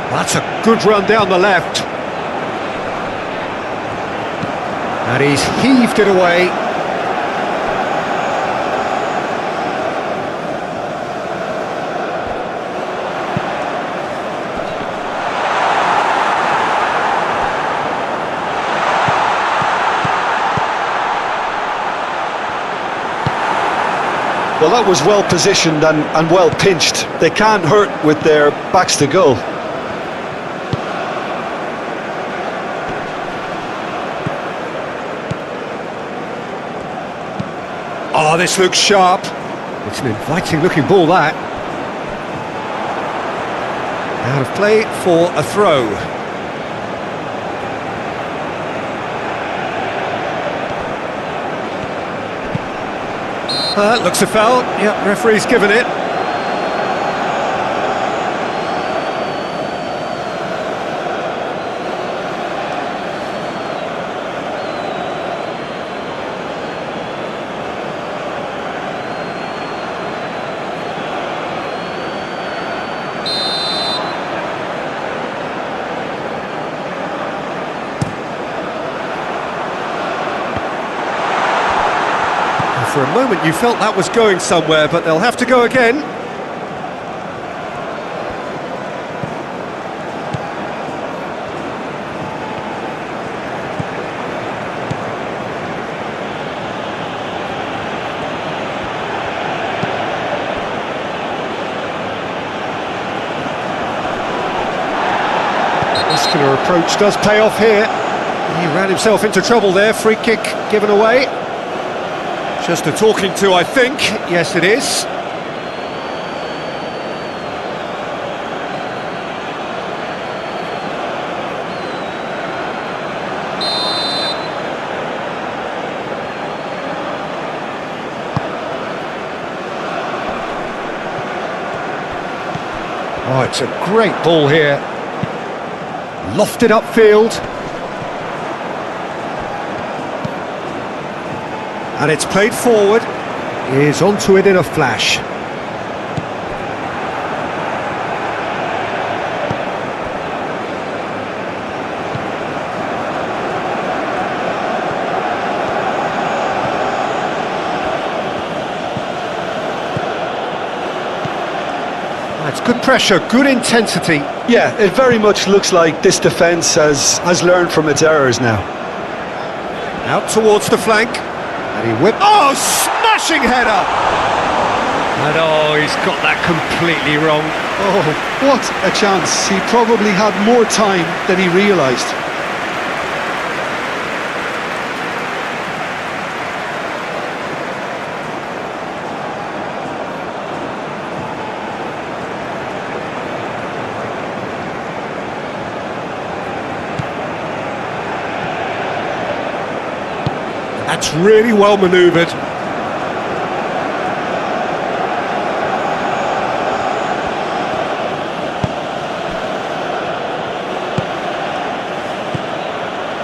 That's a good run down the left. And he's heaved it away. Well, that was well positioned and well pinched. They can't hurt with their backs to goal. Oh, this looks sharp. It's an inviting looking ball, that. Out of play for a throw. Looks a foul. Yep, referee's given it. For a moment you felt that was going somewhere, but they'll have to go again. The muscular approach does pay off here. He ran himself into trouble there. Free kick given away. Just a talking to, I think. Yes, it is. Oh, it's a great ball here. Lofted upfield. And it's played forward. He's onto it in a flash. That's good pressure, good intensity. Yeah, it very much looks like this defence has learned from its errors now. Out towards the flank. And he whipped. Oh, smashing header! And oh, he's got that completely wrong. Oh, what a chance. He probably had more time than he realised. That's really well manoeuvred.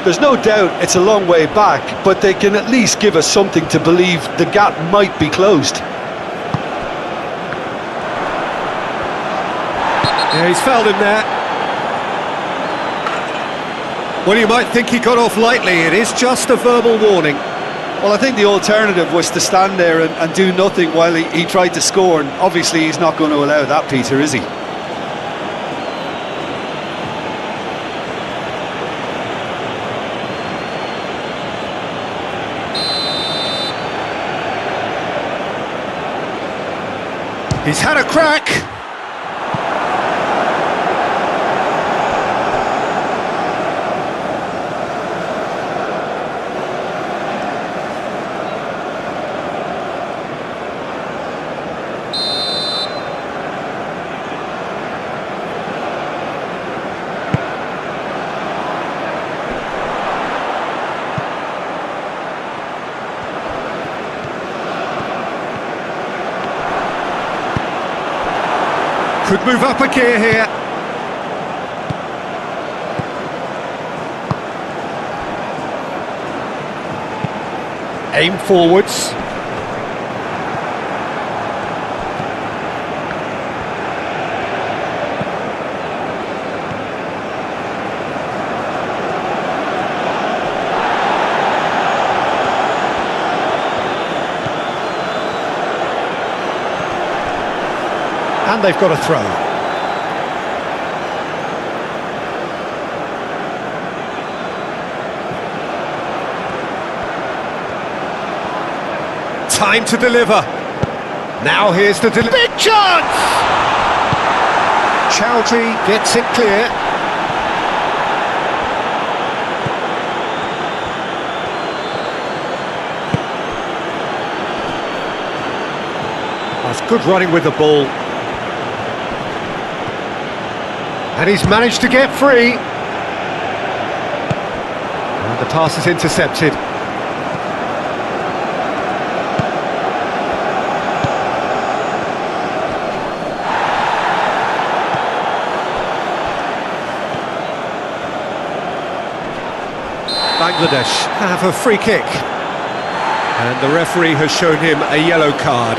There's no doubt it's a long way back, but they can at least give us something to believe the gap might be closed. Yeah, he's fouled him there. Well, you might think he got off lightly. It is just a verbal warning. Well, I think the alternative was to stand there and do nothing while he tried to score, and obviously he's not going to allow that, Peter, is he? He's had a crack. Could move up a gear here. Aim forwards. And they've got a throw. Time to deliver. Now here's the big chance! Chowdhury gets it clear. That's good running with the ball. And he's managed to get free. And the pass is intercepted. Bangladesh have a free kick. And the referee has shown him a yellow card.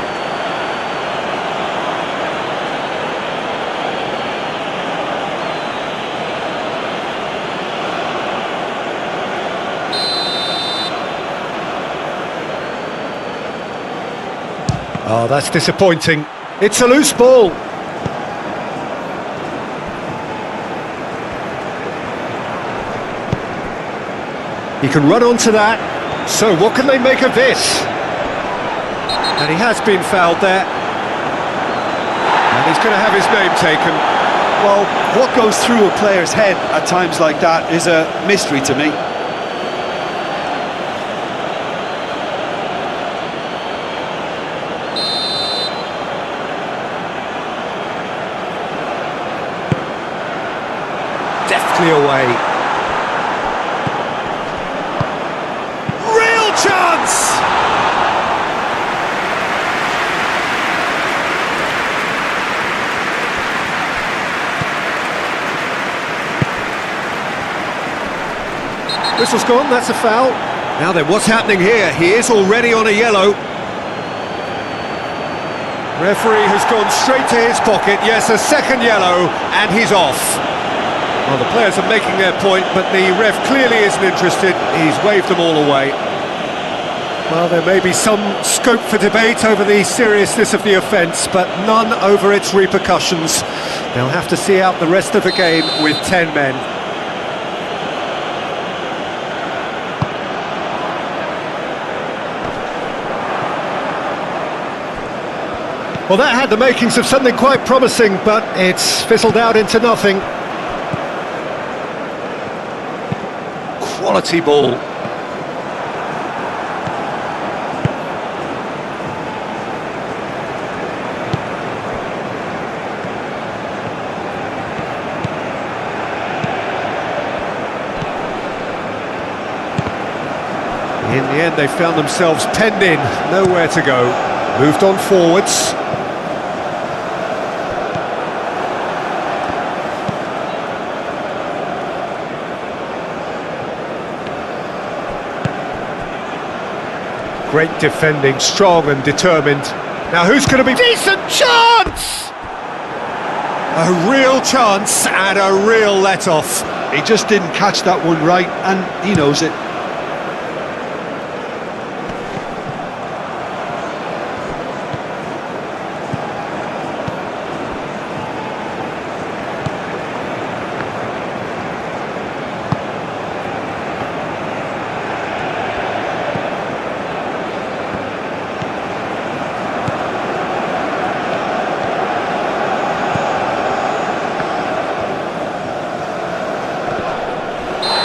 Oh, that's disappointing. It's a loose ball. He can run onto that. So what can they make of this? And he has been fouled there. And he's going to have his name taken. Well, what goes through a player's head at times like that is a mystery to me. Deftly away. Real chance! Whistle's gone, that's a foul. Now then, what's happening here? He is already on a yellow. Referee has gone straight to his pocket. Yes, a second yellow, and he's off. Well, the players are making their point, but the ref clearly isn't interested. He's waved them all away. Well, there may be some scope for debate over the seriousness of the offence, but none over its repercussions. They'll have to see out the rest of the game with 10 men. Well, that had the makings of something quite promising, but it's fizzled out into nothing. Quality ball. In the end, they found themselves penned in, nowhere to go. Moved on forwards. Great defending, strong and determined. Now who's going to be... Decent chance! A real chance and a real let-off. He just didn't catch that one right, and he knows it.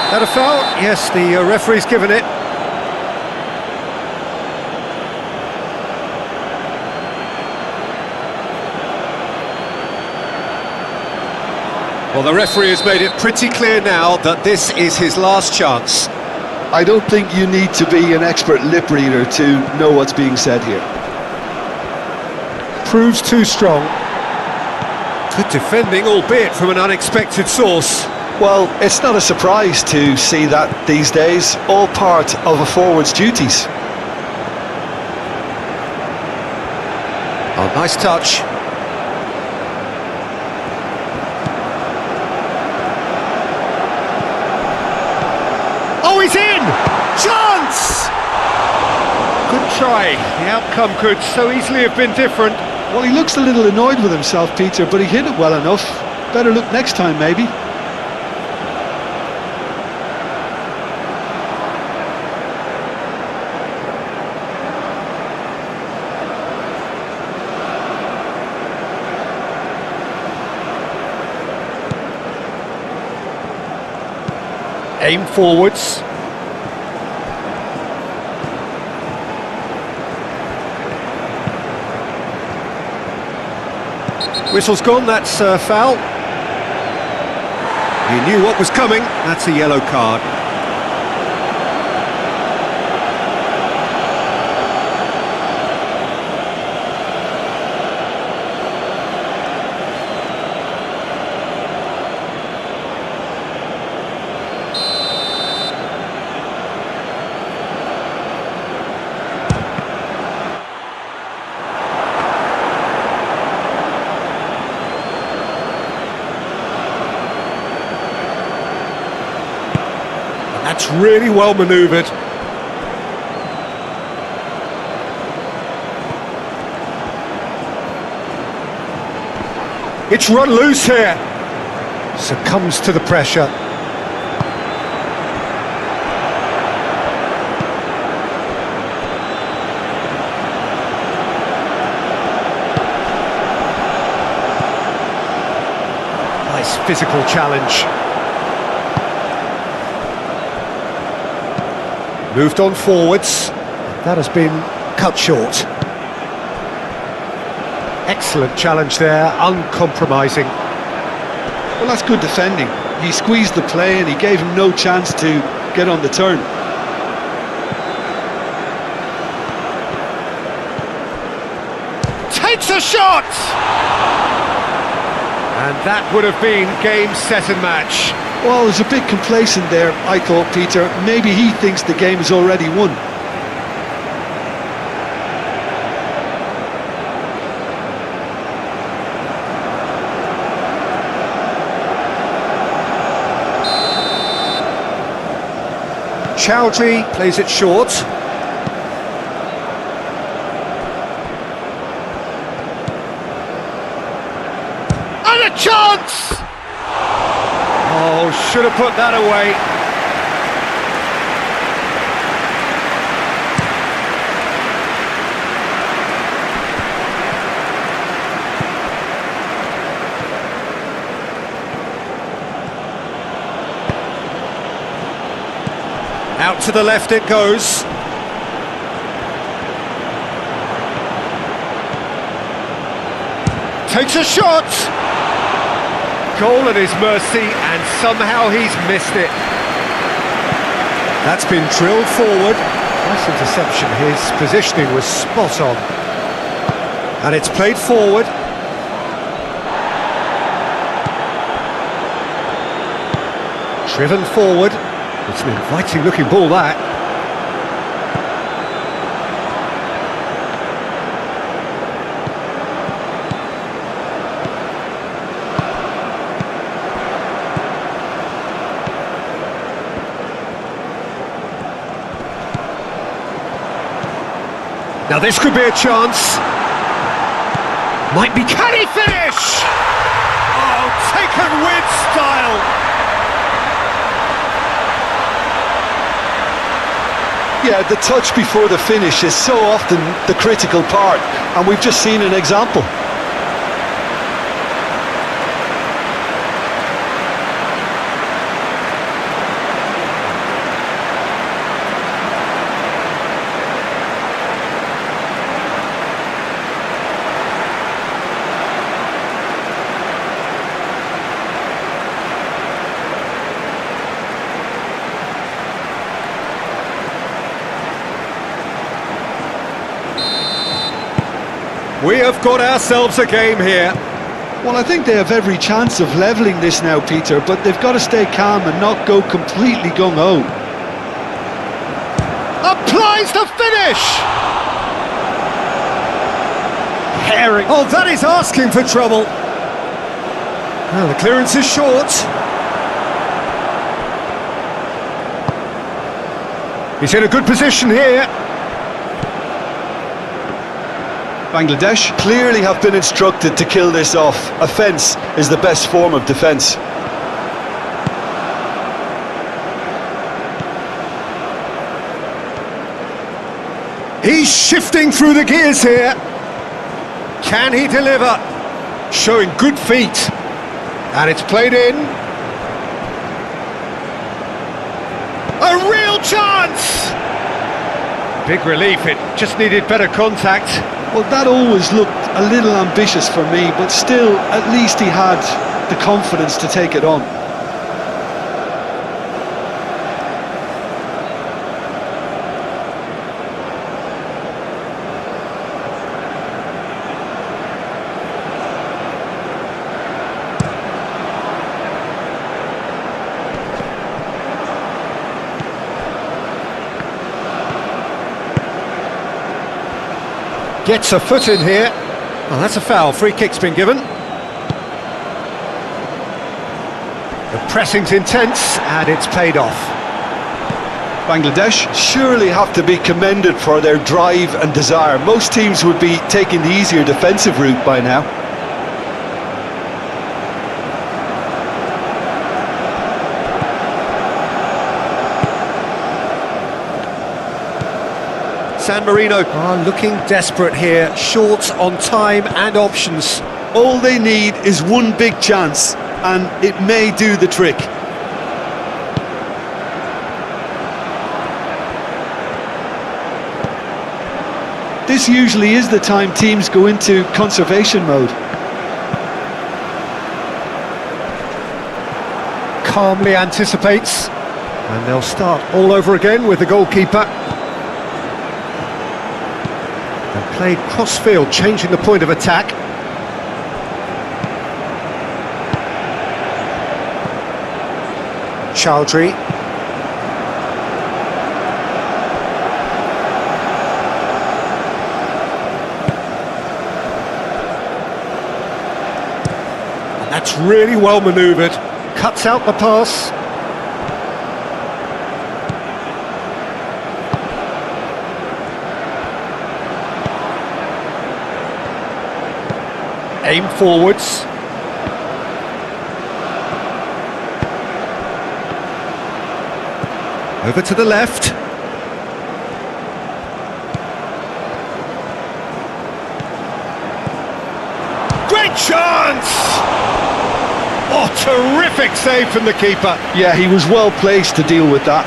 That a foul? Yes, the referee's given it. Well, the referee has made it pretty clear now that this is his last chance. I don't think you need to be an expert lip reader to know what's being said here. Proves too strong. Good defending, albeit from an unexpected source. Well, it's not a surprise to see that these days, all part of a forward's duties. Oh, nice touch. Oh, he's in! Chance! Good try. The outcome could so easily have been different. Well, he looks a little annoyed with himself, Peter, but he hit it well enough. Better look next time, maybe. Aim forwards. Whistle's gone, that's a foul. He knew what was coming, that's a yellow card. That's really well manoeuvred. It's run loose here. Succumbs to the pressure. Nice physical challenge. Moved on forwards. That has been cut short. Excellent challenge there, uncompromising. Well, that's good defending. He squeezed the play and he gave him no chance to get on the turn. Takes a shot! And that would have been game, set and match. Well, there's a bit complacent there, I thought, Peter. Maybe he thinks the game is already won. Chowdhury plays it short. And a chance! Oh, should have put that away. Out to the left it goes. Takes a shot! Goal at his mercy, and somehow he's missed it. That's been drilled forward. Nice interception, his positioning was spot on. And it's played forward. Driven forward. It's an inviting looking ball, that. Now this could be a chance. Might be, can he finish? Oh, taken with style. Yeah, the touch before the finish is so often the critical part, and we've just seen an example. We have got ourselves a game here. Well, I think they have every chance of levelling this now, Peter, but they've got to stay calm and not go completely gung-ho. Applies the finish! Herring. Oh, that is asking for trouble. Well, the clearance is short. He's in a good position here. Bangladesh clearly have been instructed to kill this off. Offence is the best form of defence. He's shifting through the gears here. Can he deliver? Showing good feet. And it's played in. A real chance! Big relief, it just needed better contact. Well, that always looked a little ambitious for me, but still, at least he had the confidence to take it on. Gets a foot in here. Well, that's a foul. Free kick's been given. The pressing's intense, and it's paid off. Bangladesh surely have to be commended for their drive and desire. Most teams would be taking the easier defensive route by now. San Marino are looking desperate here, short on time and options. All they need is one big chance, and it may do the trick. This usually is the time teams go into conservation mode. Calmly anticipates, and they'll start all over again with the goalkeeper. And played cross-field, changing the point of attack. Chowdhury. And that's really well manoeuvred. Cuts out the pass. Aim forwards. Over to the left. Great chance! Oh, terrific save from the keeper. Yeah, he was well placed to deal with that.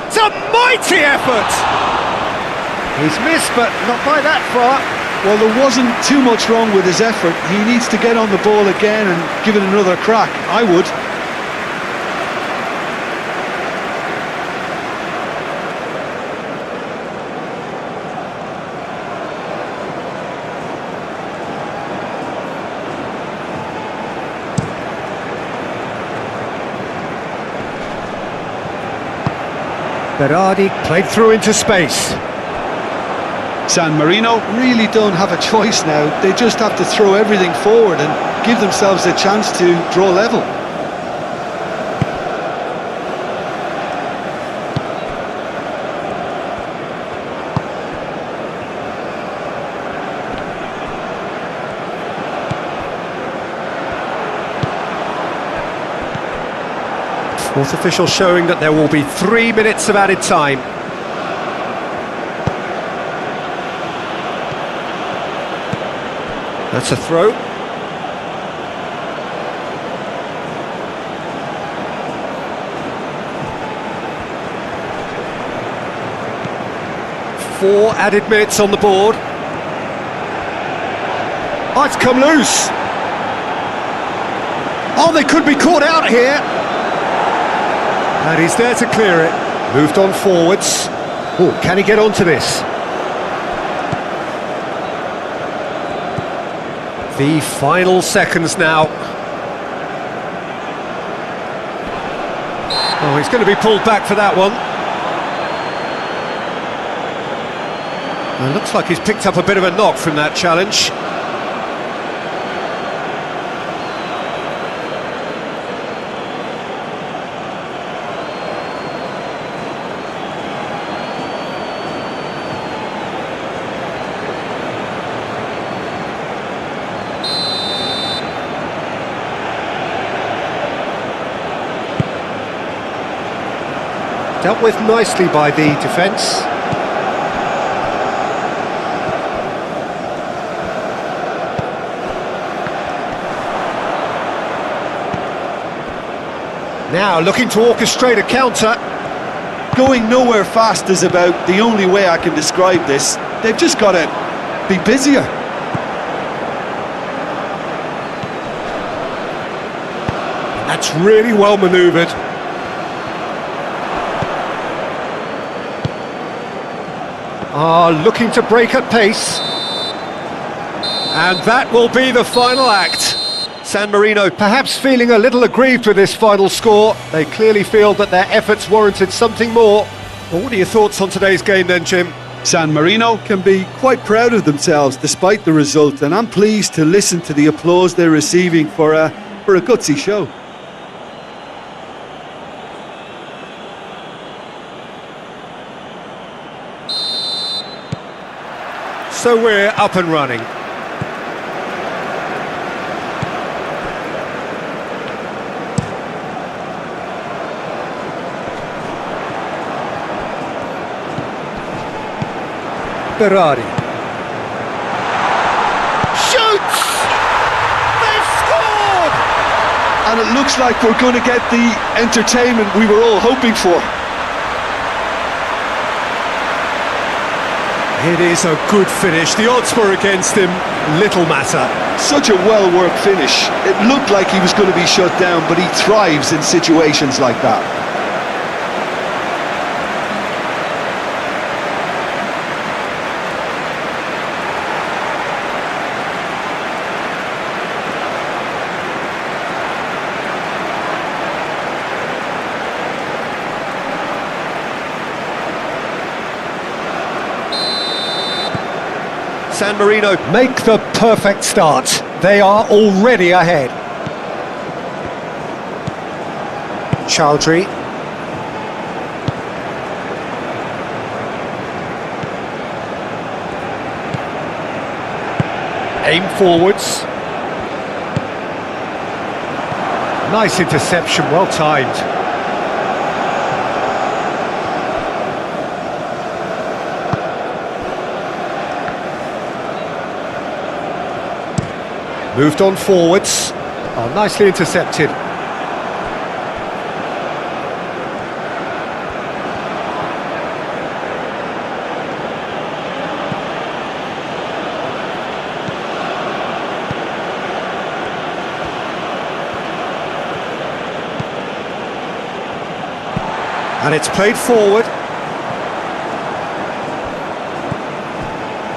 It's a mighty effort! He's missed, but not by that far. Well, there wasn't too much wrong with his effort. He needs to get on the ball again and give it another crack. I would. Berardi played through into space. San Marino really don't have a choice now. They just have to throw everything forward and give themselves a chance to draw level. Fourth official showing that there will be 3 minutes of added time. That's a throw. Four added minutes on the board. Oh, it's come loose. Oh, they could be caught out here. And he's there to clear it. Moved on forwards. Oh, can he get onto this? The final seconds now. Oh, he's going to be pulled back for that one. It looks like he's picked up a bit of a knock from that challenge. Dealt with nicely by the defence. Now looking to orchestrate a counter. Going nowhere fast is about the only way I can describe this. They've just got to be busier. That's really well manoeuvred. Looking to break at pace. And that will be the final act. San Marino perhaps feeling a little aggrieved with this final score. They clearly feel that their efforts warranted something more. Well, what are your thoughts on today's game then, Jim? San Marino can be quite proud of themselves despite the result, and I'm pleased to listen to the applause they're receiving for a gutsy show. So we're up and running. Berardi. Shoots! They've scored! And it looks like we're going to get the entertainment we were all hoping for. It is a good finish. The odds were against him. Little matter. Such a well-worked finish. It looked like he was going to be shut down, but he thrives in situations like that. San Marino make the perfect start. They are already ahead. Chowdhury. Aim forwards. Nice interception, well timed. Moved on forwards. Nicely intercepted. And it's played forward.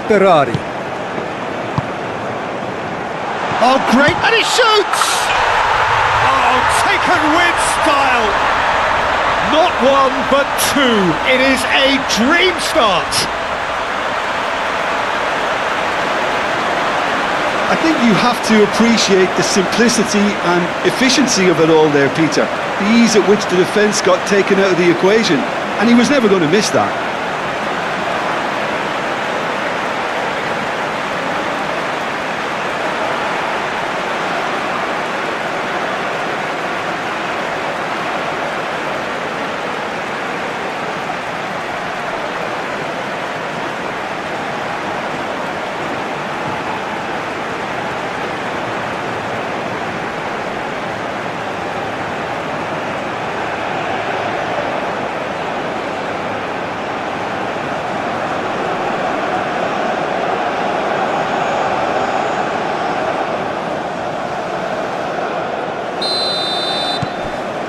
Berardi. Oh, great, and he shoots! Oh, taken with style. Not one, but two. It is a dream start. I think you have to appreciate the simplicity and efficiency of it all there, Peter. The ease at which the defence got taken out of the equation, and he was never going to miss that.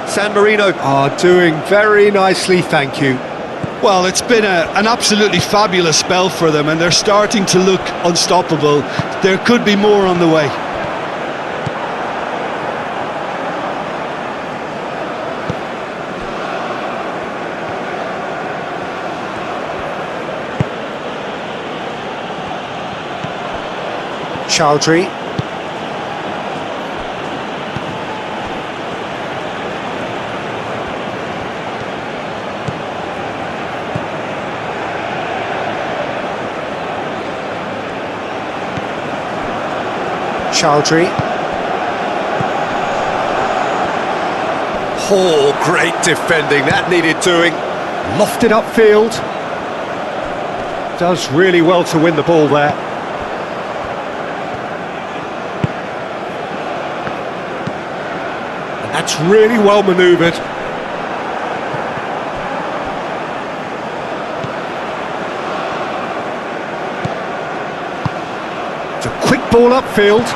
San Marino are doing very nicely, thank you. Well, it's been an absolutely fabulous spell for them, and they're starting to look unstoppable. There could be more on the way. Chowdhury. Chowdhury. Oh, great defending, that needed doing. Lofted upfield. Does really well to win the ball there. And that's really well manoeuvred. It's a quick ball upfield.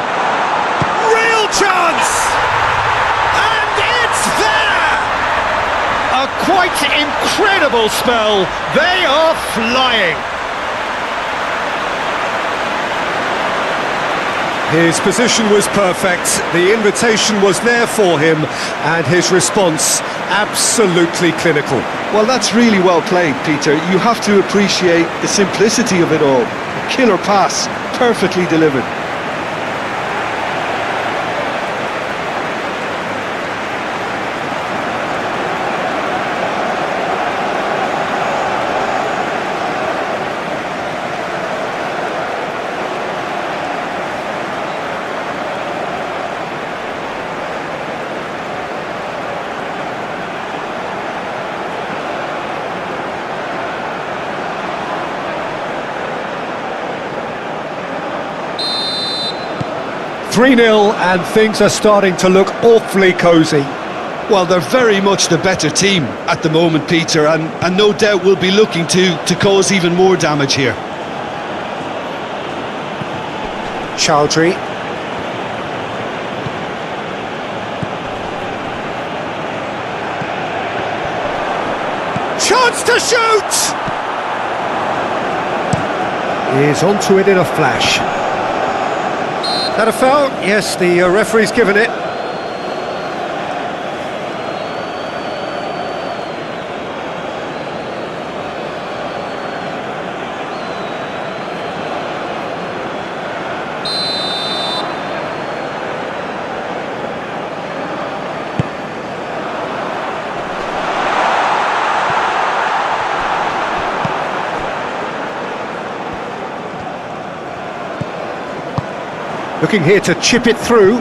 Real chance! And it's there! A quite incredible spell. They are flying. His position was perfect, the invitation was there for him, and his response absolutely clinical. Well, that's really well played, Peter. You have to appreciate the simplicity of it all. A killer pass, perfectly delivered. "3-0 and things are starting to look awfully cosy. Well, they're very much the better team at the moment, Peter, and no doubt will be looking to cause even more damage here. Chowdhury. Chance to shoot! He's onto it in a flash. That a foul? Yes, the referee's given it. Looking here to chip it through.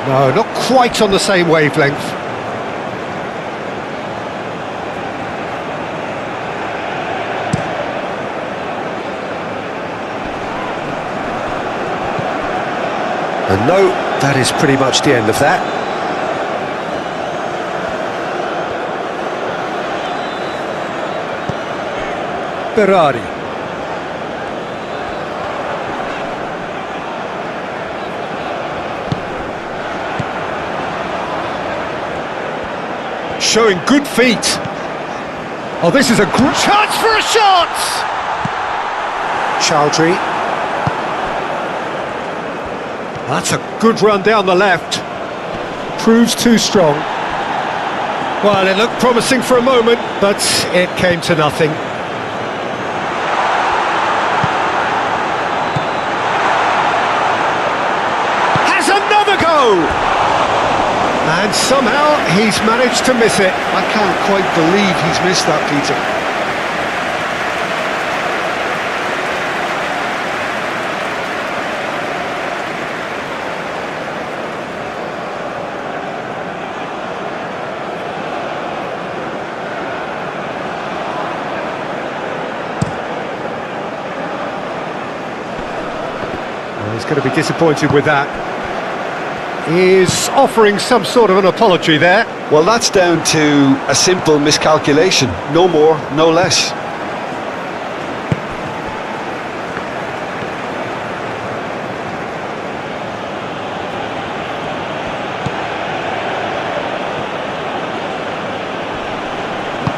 No, not quite on the same wavelength. And no, that is pretty much the end of that. Ferrari. Showing good feet. Oh, this is a great chance for a shot! Chowdhury. That's a good run down the left. Proves too strong. Well, it looked promising for a moment, but it came to nothing. Has another go! And somehow he's managed to miss it. I can't quite believe he's missed that, Peter. Well, he's going to be disappointed with that. Is offering some sort of an apology there. Well, that's down to a simple miscalculation. No more, no less.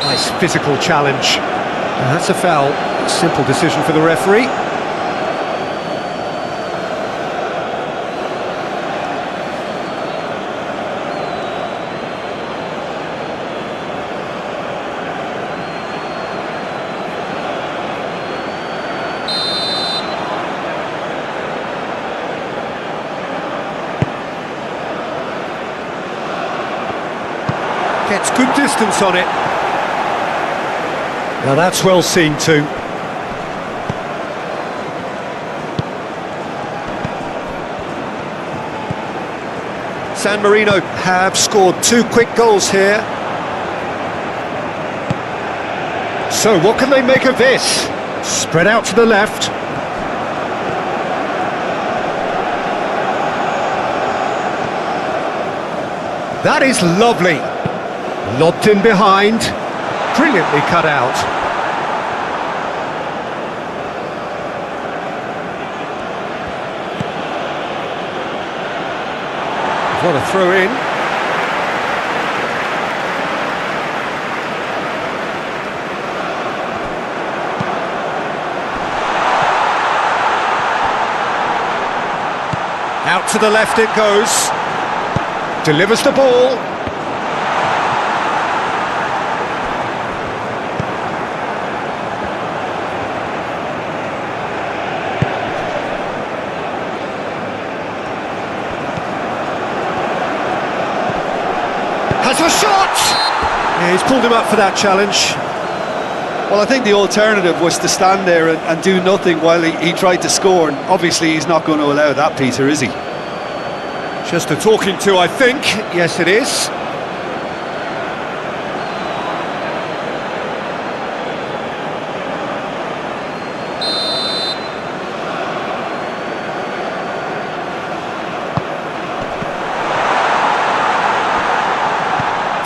Nice physical challenge. And that's a foul. Simple decision for the referee. Gets good distance on it. Now that's well seen too. San Marino have scored 2 quick goals here. So what can they make of this? Spread out to the left. That is lovely. Lobbed in behind. Brilliantly cut out. What a throw in. Out to the left it goes. Delivers the ball. Has a shot! Yeah, he's pulled him up for that challenge. Well, I think the alternative was to stand there and do nothing while he tried to score, and obviously he's not going to allow that, Peter, is he? Just a talking to, I think. Yes, it is.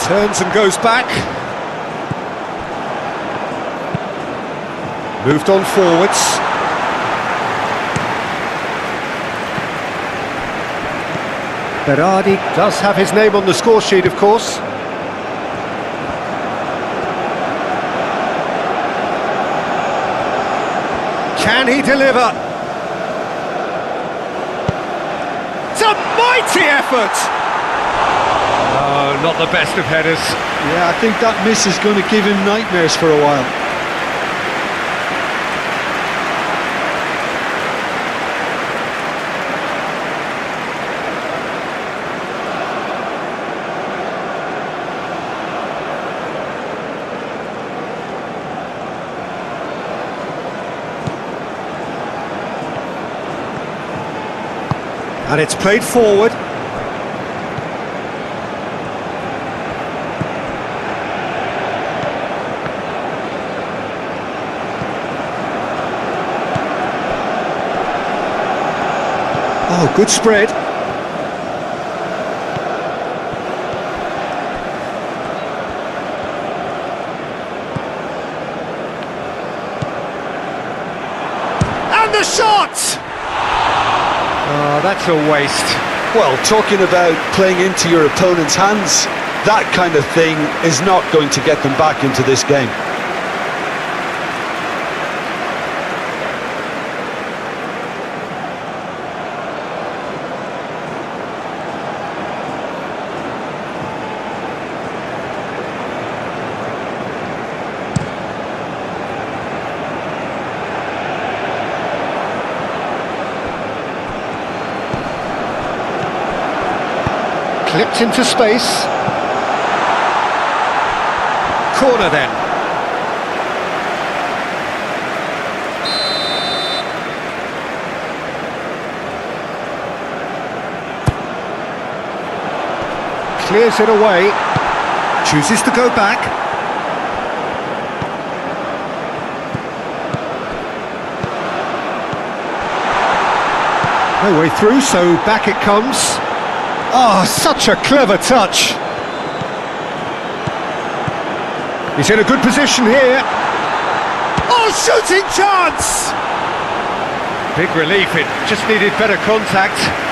Turns and goes back. Moved on forwards. Berardi does have his name on the score sheet, of course. Can he deliver? It's a mighty effort! Oh, not the best of headers. Yeah, I think that miss is going to give him nightmares for a while. And it's played forward. Oh, good spread. And the shot! Oh, that's a waste. Well, talking about playing into your opponent's hands, that kind of thing is not going to get them back into this game. Clipped into space. Corner then. Clears it away. Chooses to go back. No way through, so back it comes. Oh, such a clever touch. He's in a good position here. Oh, shooting chance! Big relief, it just needed better contact.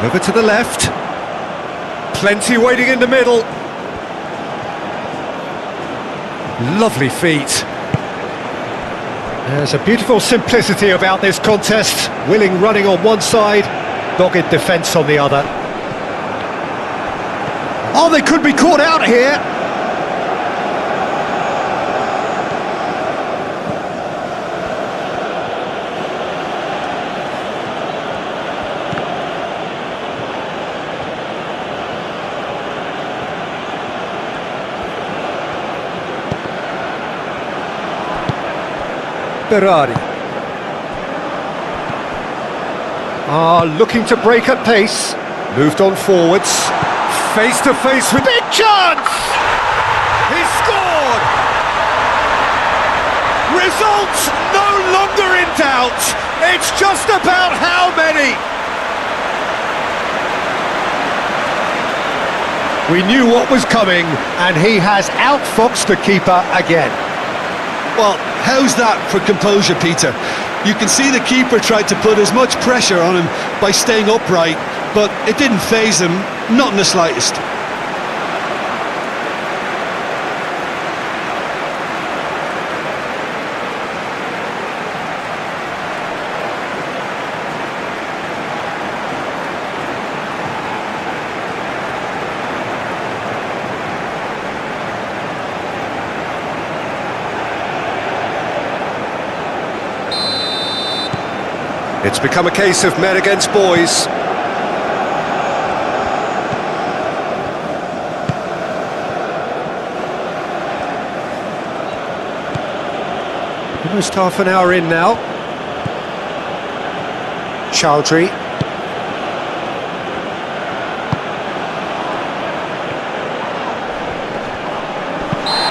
Over to the left. Plenty waiting in the middle. Lovely feet. There's a beautiful simplicity about this contest. Willing running on one side, dogged defence on the other. Oh, they could be caught out here. Berardi. Looking to break at pace. Moved on forwards. Face to face with big chance! He scored! Results no longer in doubt. It's just about how many. We knew what was coming, and he has outfoxed the keeper again. Well, how's that for composure, Peter? You can see the keeper tried to put as much pressure on him by staying upright, but it didn't faze him, not in the slightest. It's become a case of men against boys. Almost half an hour in now. Chowdhury.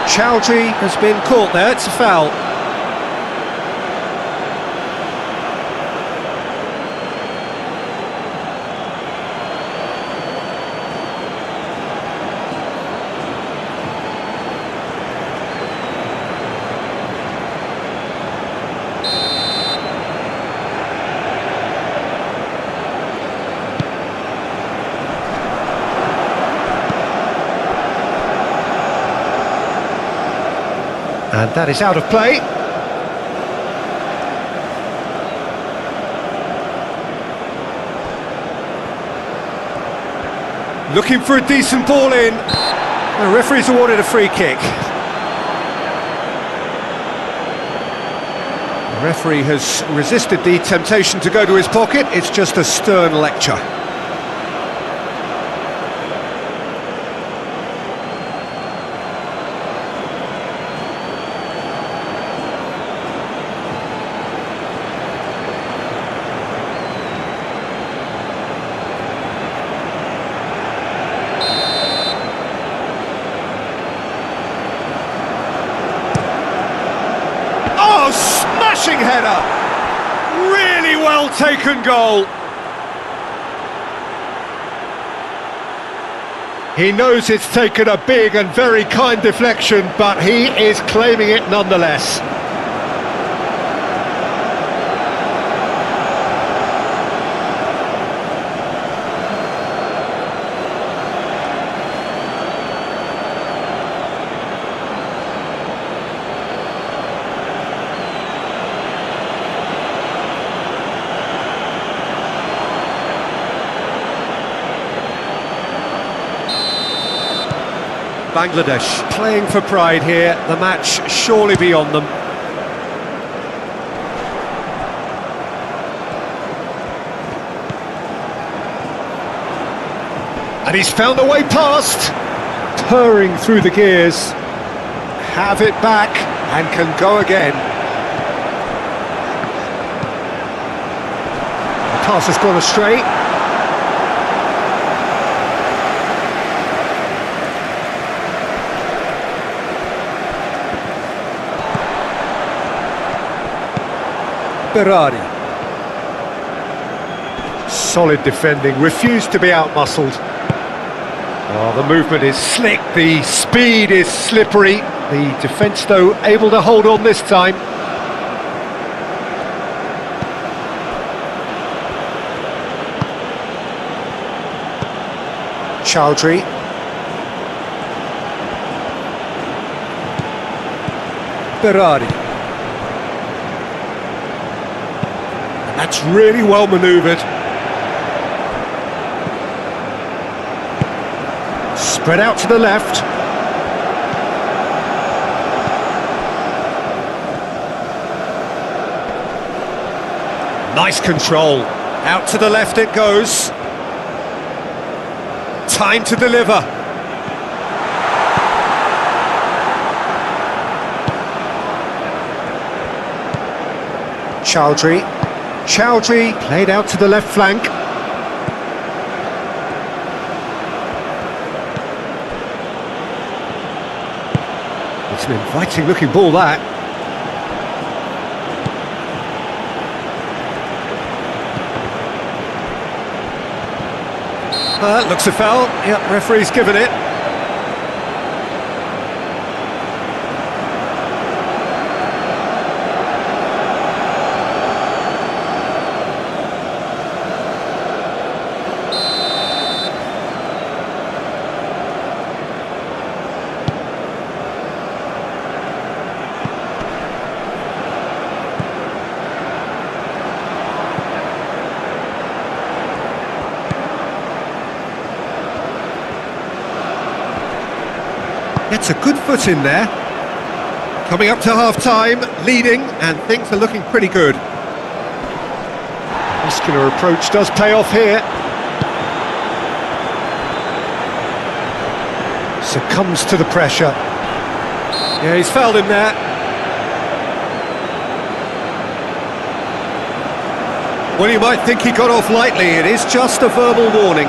Chowdhury has been caught there, it's a foul. And that is out of play. Looking for a decent ball in. The referee's awarded a free kick. The referee has resisted the temptation to go to his pocket. It's just a stern lecture. Smashing header! Really well taken goal. He knows it's taken a big and very kind deflection, but he is claiming it nonetheless. Bangladesh playing for pride here, the match surely beyond them. And he's found a way past, purring through the gears. Have it back and can go again. The pass has gone astray. Berardi. Solid defending, refused to be outmuscled. Oh, the movement is slick, the speed is slippery. The defence, though, able to hold on this time. Chowdhury. Berardi. That's really well manoeuvred. Spread out to the left. Nice control. Out to the left it goes. Time to deliver. Chowdhury played out to the left flank. It's an inviting looking ball, that. Looks a foul. Yep, referee's given it. Gets a good foot in there. Coming up to half-time, leading, and things are looking pretty good. Muscular approach does pay off here. Succumbs to the pressure. Yeah, he's fouled him there. Well, you might think he got off lightly. It is just a verbal warning.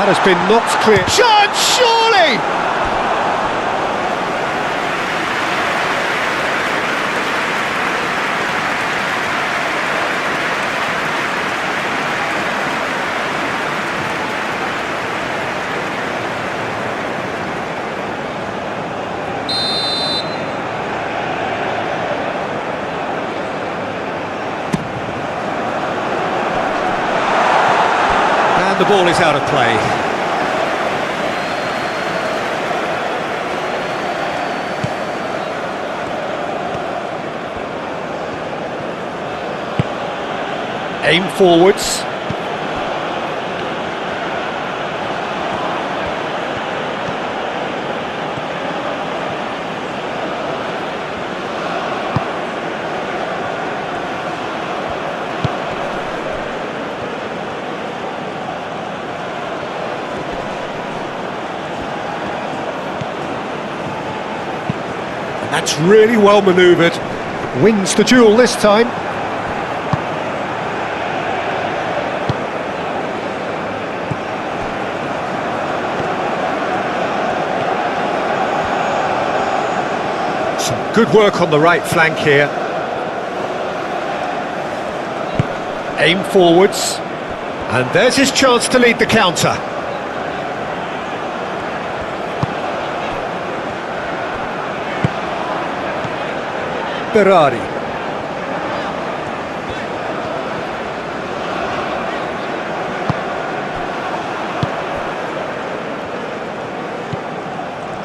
That has been knocked clear. Shot, surely! And the ball is out of play. Aim forwards. And that's really well manoeuvred. Wins the duel this time. Good work on the right flank here. Aim forwards. And there's his chance to lead the counter. Berardi.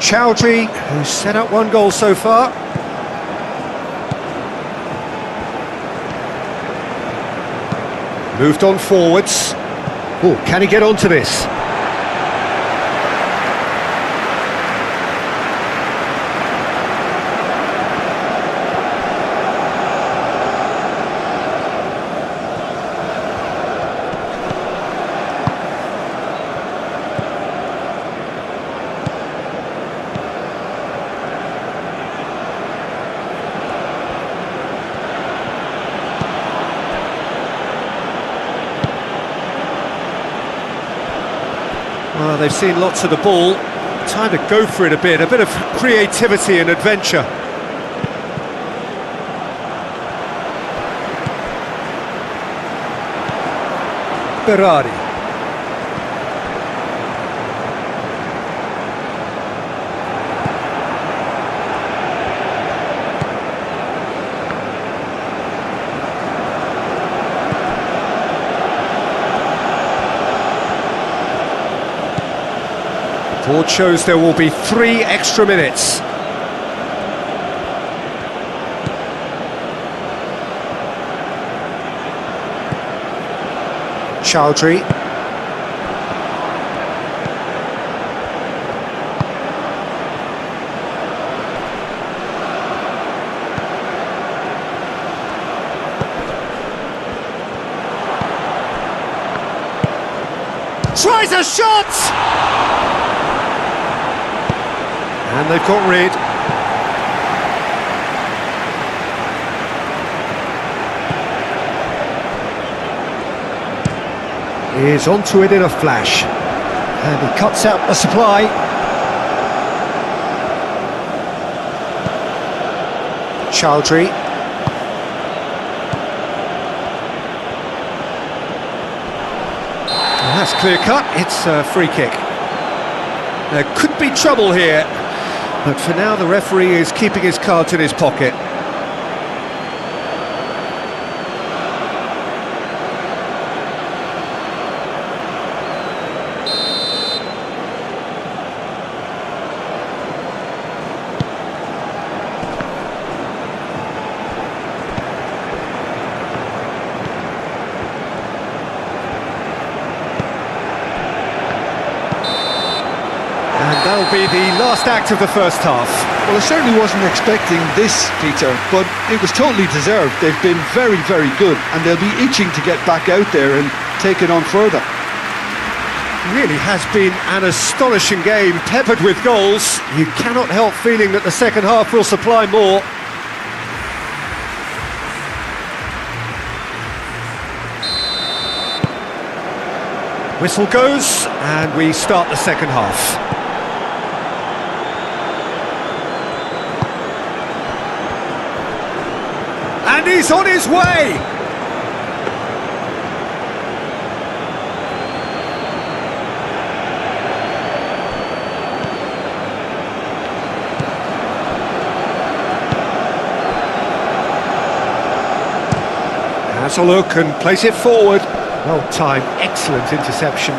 Chowdhury, who's set up one goal so far. Moved on forwards. Oh, can he get onto this? Well, they've seen lots of the ball. Time to go for it a bit of creativity and adventure. Berardi. Board shows there will be 3 extra minutes. Chowdhury. Tries a shot! And they've got rid. Is onto it in a flash. And he cuts out the supply. Chowdhury. That's clear cut, it's a free kick. There could be trouble here, but for now the referee is keeping his cards in his pocket. That'll be the last act of the first half. Well, I certainly wasn't expecting this, Peter, but it was totally deserved. They've been very, very good, and they'll be itching to get back out there and take it on further. Really has been an astonishing game, peppered with goals. You cannot help feeling that the second half will supply more. Whistle goes, and we start the second half. And he's on his way! Has a look and place it forward. Well timed, excellent interception.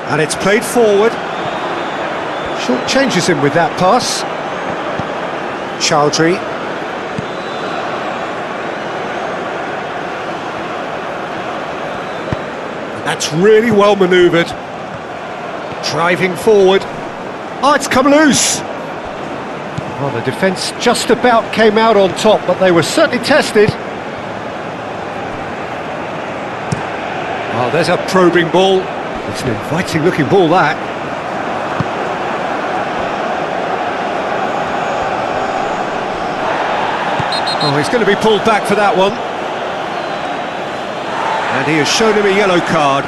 And it's played forward. Short changes him with that pass. Chowdhury. That's really well manoeuvred. Driving forward. Oh, it's come loose. Well, the defence just about came out on top, but they were certainly tested. Oh, there's a probing ball. It's an inviting-looking ball, that. Oh, he's going to be pulled back for that one. And he has shown him a yellow card.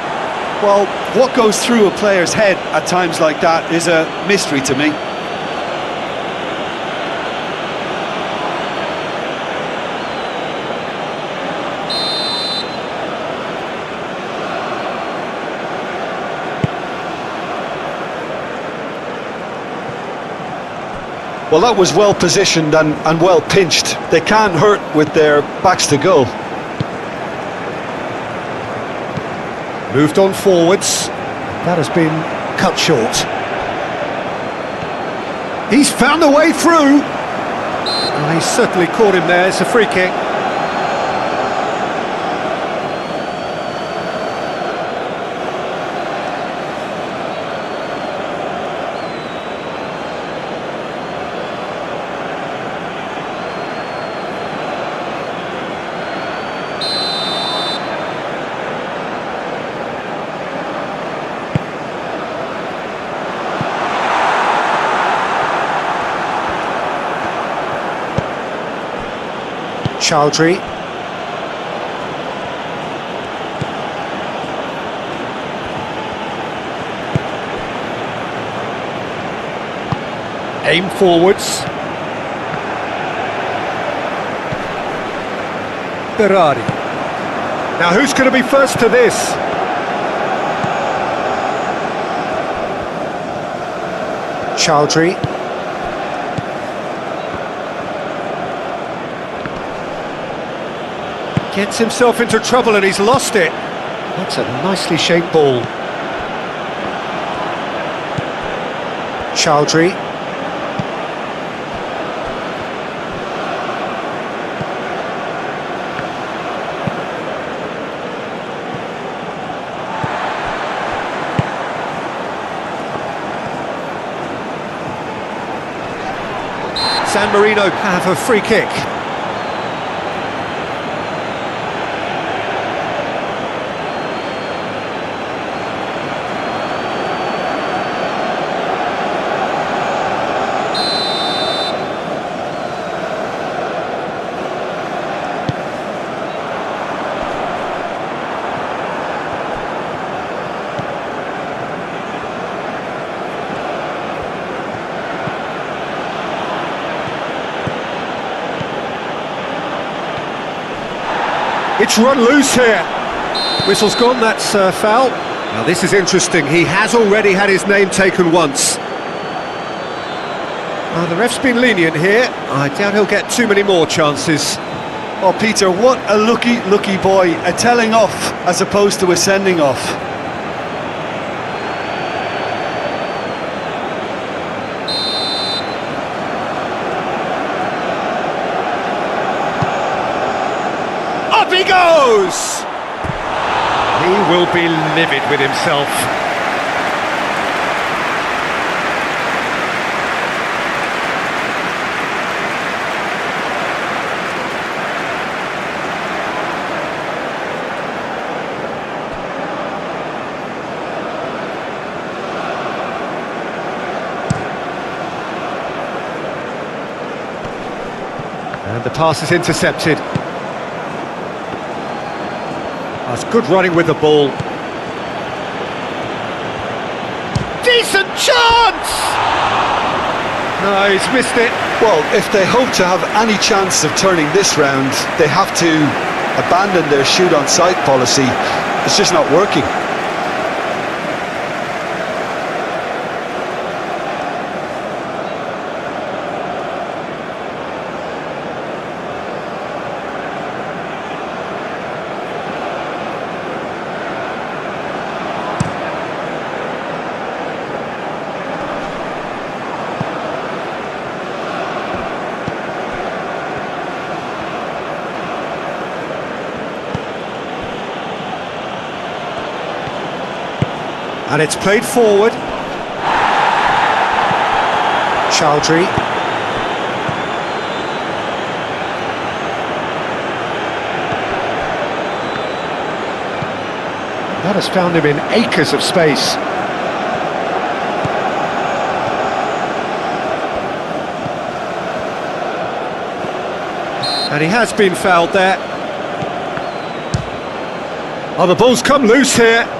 Well, what goes through a player's head at times like that is a mystery to me. Well, that was well positioned and well pinched. They can't hurt with their backs to goal. Moved on forwards. That has been cut short. He's found a way through. Oh, he's certainly caught him there. It's a free kick. Chowdhury. Aim forwards. Berardi. Now who's going to be first to this? Chowdhury. Gets himself into trouble and he's lost it. That's a nicely shaped ball. Chowdhury. San Marino have a free kick. It's run loose here. Whistle's gone, that's foul. Now this is interesting, he has already had his name taken once. The ref's been lenient here. I doubt he'll get too many more chances. Oh, Peter, what a lucky boy. A telling off as opposed to a sending off. Up he goes! He will be livid with himself. And the pass is intercepted. That's good running with the ball. Decent chance! No, he's missed it. Well, if they hope to have any chance of turning this round, they have to abandon their shoot-on-sight policy. It's just not working. And it's played forward. Chowdhury. That has found him in acres of space. And he has been fouled there. Oh, the ball's come loose here.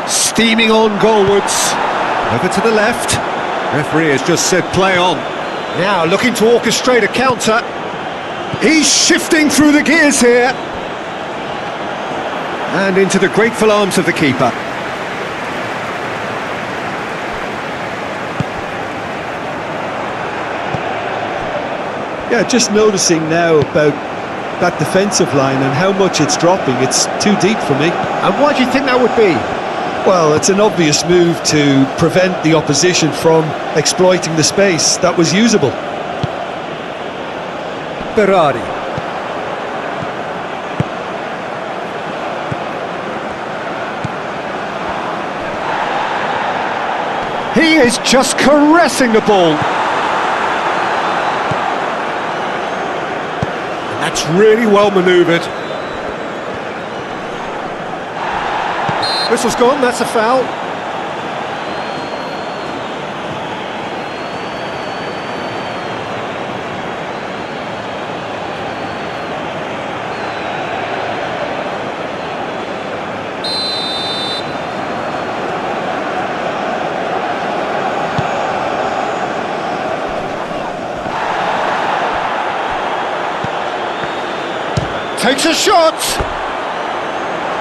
Steaming on goalwards. Over to the left. Referee has just said play on. Now looking to orchestrate a counter. He's shifting through the gears here. And into the grateful arms of the keeper. Yeah, just noticing now about that defensive line and how much it's dropping. It's too deep for me. And why do you think that would be? Well, it's an obvious move to prevent the opposition from exploiting the space that was usable. Ferrari. He is just caressing the ball. And that's really well manoeuvred. Whistle's gone, that's a foul. Takes a shot!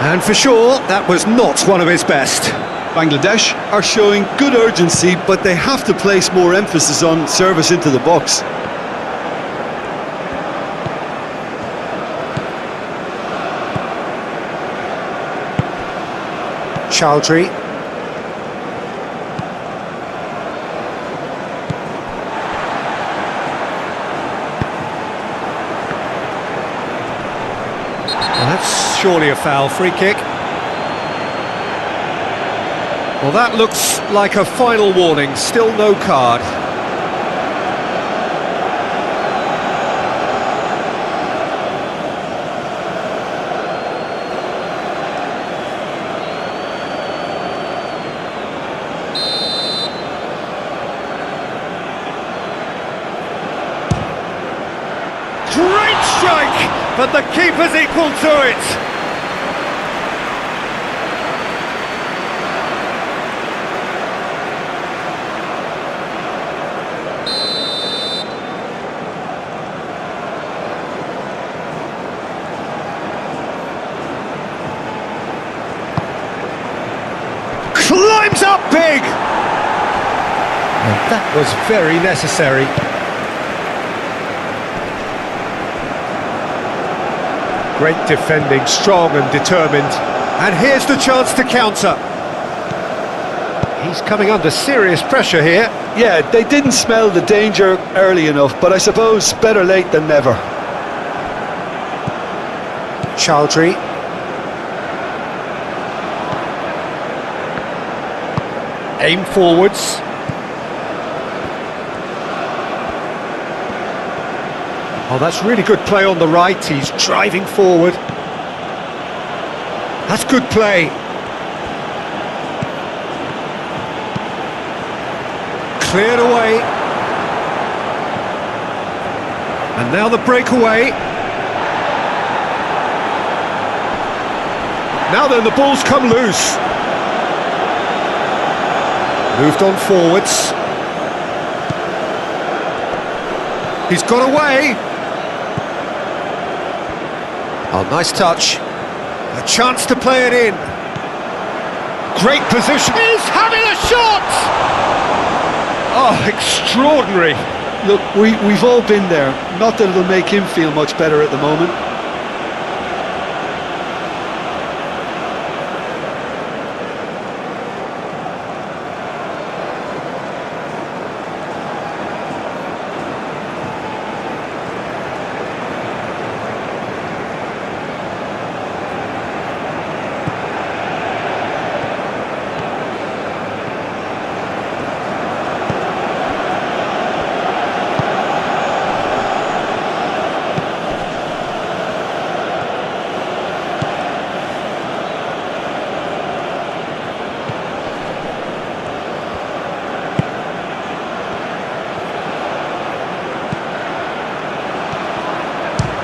And for sure, that was not one of his best. Bangladesh are showing good urgency, but they have to place more emphasis on service into the box. Chowdhury. Well, that's surely a foul. Free kick. Well, that looks like a final warning. Still no card. Great strike, but the keeper's equal to it. Climbs up big! And that was very necessary. Great defending, strong and determined. And here's the chance to counter. He's coming under serious pressure here. Yeah, they didn't smell the danger early enough, but I suppose better late than never. Chowdhury. Aim forwards. Oh, that's really good play on the right. He's driving forward. That's good play. Cleared away. And now the breakaway. Now then, the ball's come loose. Moved on forwards. He's got away. Oh, nice touch. A chance to play it in. Great position. He's having a shot! Oh, extraordinary. Look, we've all been there. Not that it'll make him feel much better at the moment.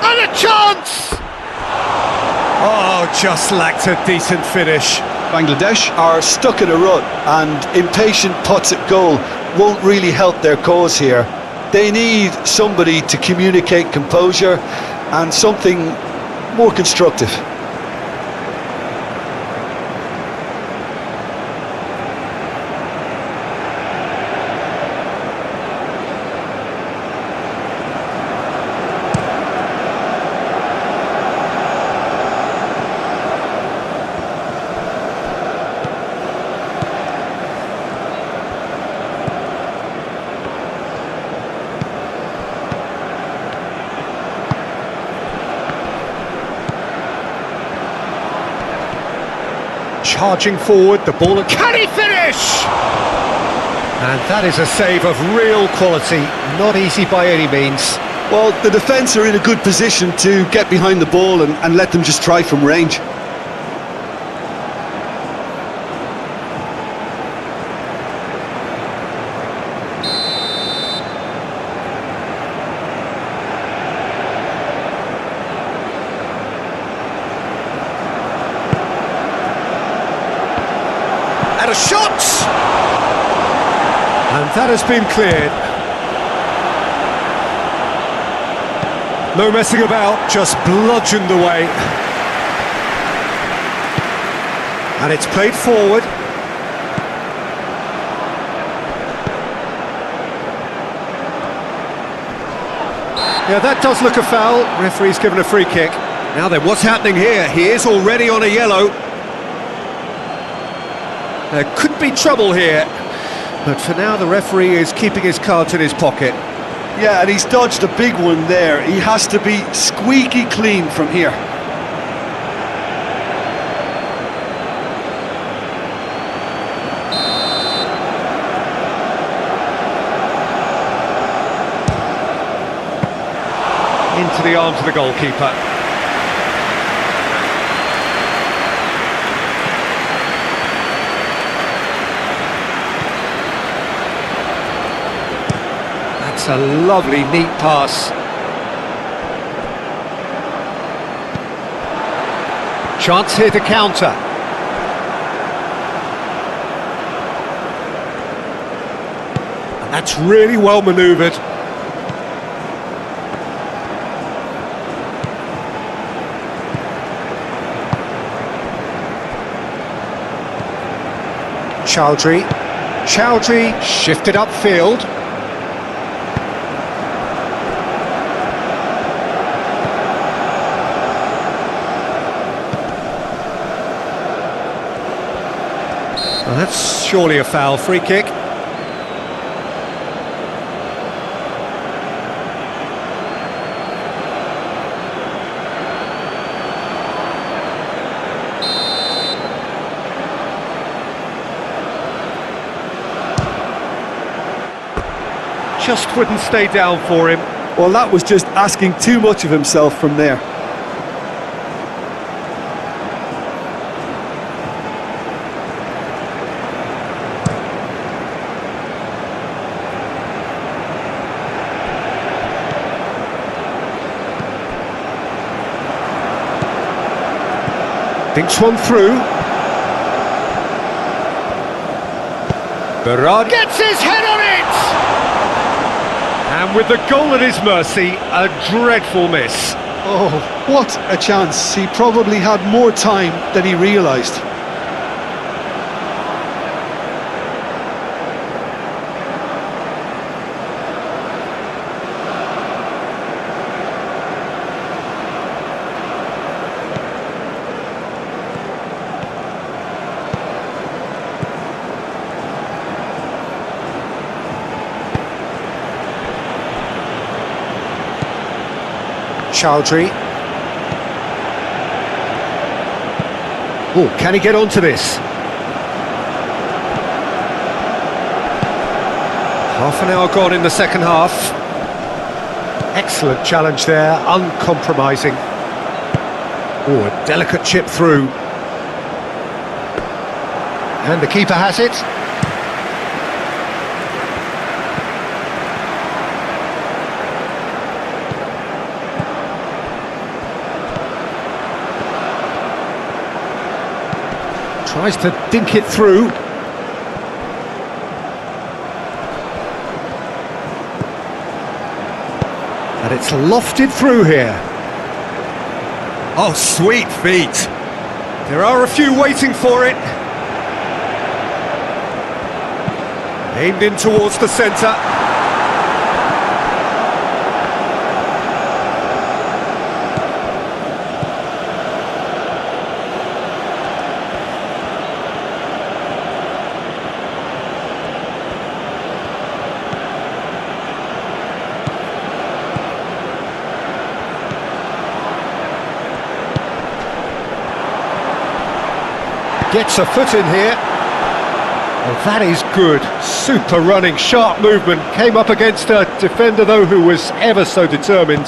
And a chance! Oh, just lacked a decent finish. Bangladesh are stuck in a rut, and impatient putts at goal won't really help their cause here. They need somebody to communicate composure and something more constructive. Charging forward, the ball, and can he finish? And that is a save of real quality, not easy by any means. Well, the defence are in a good position to get behind the ball and let them just try from range. And a shot! And that has been cleared. No messing about, just bludgeoned away. And it's played forward. Yeah, that does look a foul. Referee's given a free kick. Now then, what's happening here? He is already on a yellow. There could be trouble here. But for now, the referee is keeping his cards in his pocket. Yeah, and he's dodged a big one there. He has to be squeaky clean from here. Into the arms of the goalkeeper. That's a lovely, neat pass. Chance here to counter. And that's really well manoeuvred. Chowdhury shifted upfield. Well, that's surely a foul. Free kick. Just wouldn't stay down for him. Well, that was just asking too much of himself from there. Thinks one through. Berard gets his head on it! And with the goal at his mercy, a dreadful miss. Oh, what a chance. He probably had more time than he realised. Chowdhury. Oh, can he get onto this? Half an hour gone in the second half. Excellent challenge there, uncompromising. Oh, a delicate chip through. And the keeper has it. Tries to dink it through. And it's lofted through here. Oh, sweet feet. There are a few waiting for it. Aimed in towards the centre. Gets a foot in here. Well, that is good. Super running, sharp movement. Came up against a defender, though, who was ever so determined.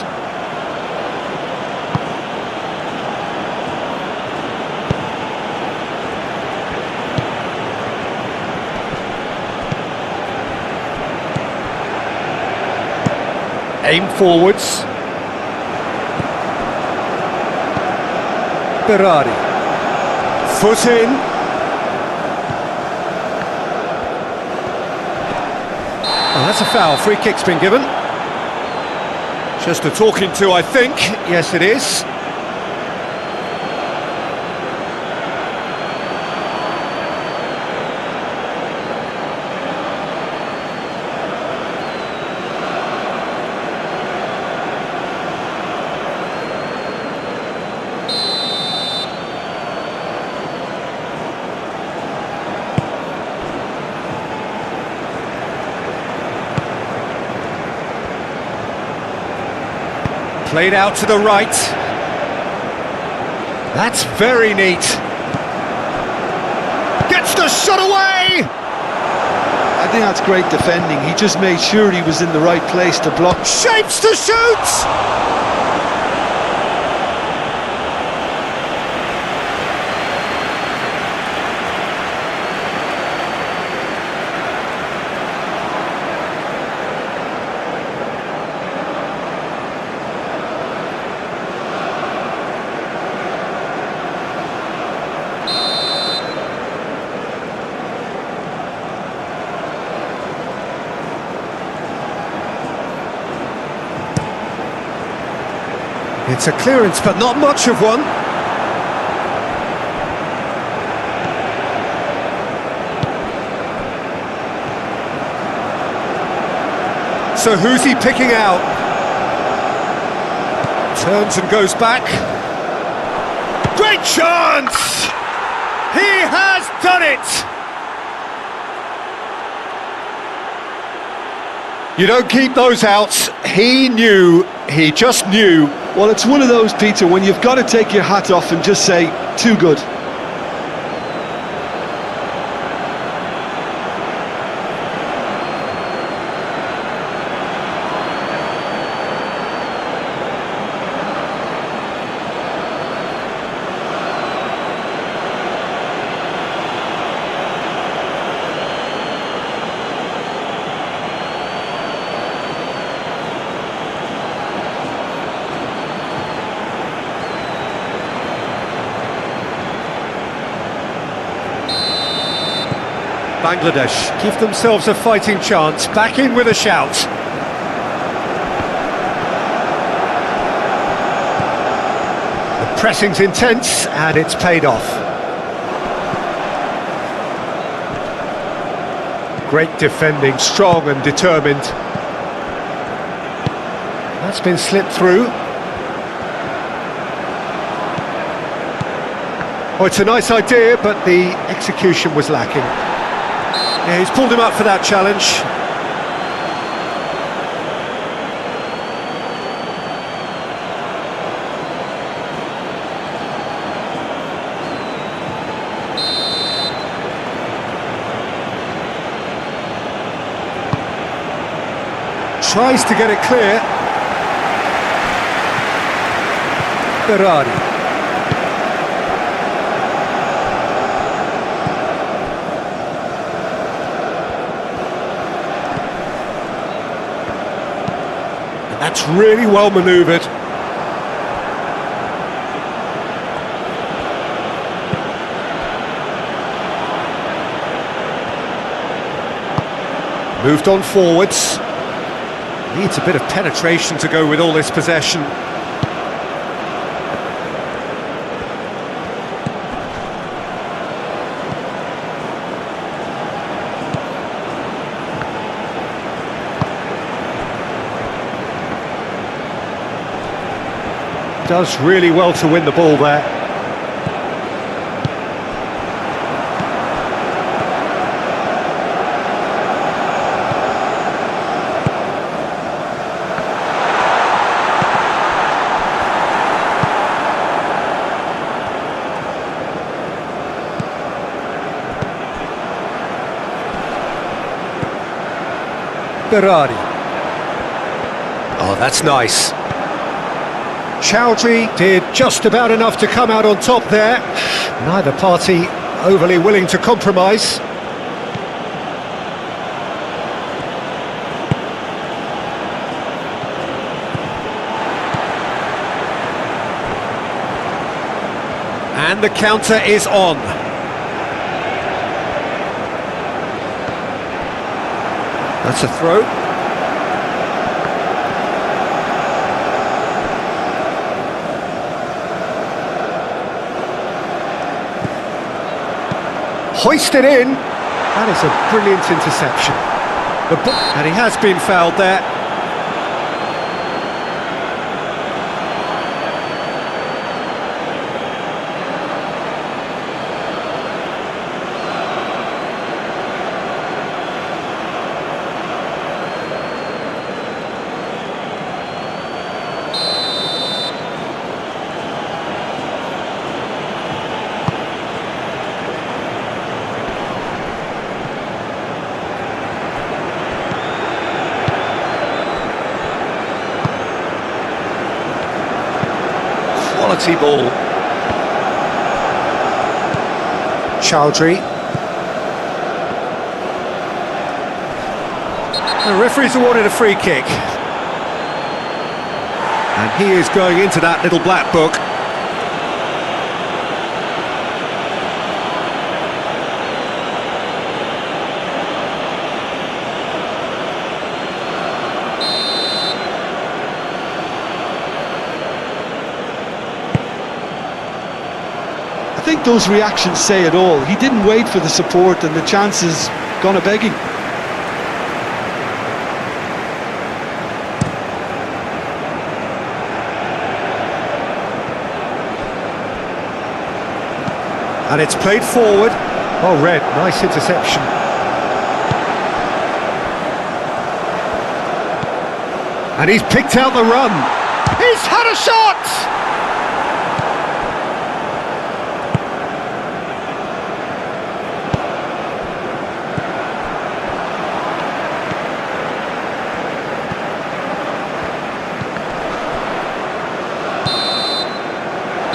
Aim forwards. Berardi. Foot in. Oh, that's a foul. Free kick's been given. Just a talking to, I think. Yes, it is. Played out to the right. That's very neat. Gets the shot away! I think that's great defending. He just made sure he was in the right place to block. Shapes to shoot! It's a clearance, but not much of one. So who's he picking out? Turns and goes back. Great chance! He has done it! You don't keep those outs. He knew, he just knew. Well, it's one of those, Peter, when you've got to take your hat off and just say, too good. Bangladesh give themselves a fighting chance, back in with a shout. The pressing's intense and it's paid off. Great defending, strong and determined. That's been slipped through. Oh, it's a nice idea, but the execution was lacking. Yeah, he's pulled him up for that challenge. Tries to get it clear. Berardi. That's really well manoeuvred. Moved on forwards. Needs a bit of penetration to go with all this possession. Does really well to win the ball there. Berardi. Oh, that's nice. Chowdhury did just about enough to come out on top there. Neither party overly willing to compromise. And the counter is on. That's a throw. Hoisted in. That is a brilliant interception. And he has been fouled there. quality ball. Chowdhury. The referee's awarded a free kick. And he is going into that little black book. I think those reactions say it all. He didn't wait for the support and the chances gone a-begging. And it's played forward. Oh, Red, nice interception. And he's picked out the run. He's had a shot!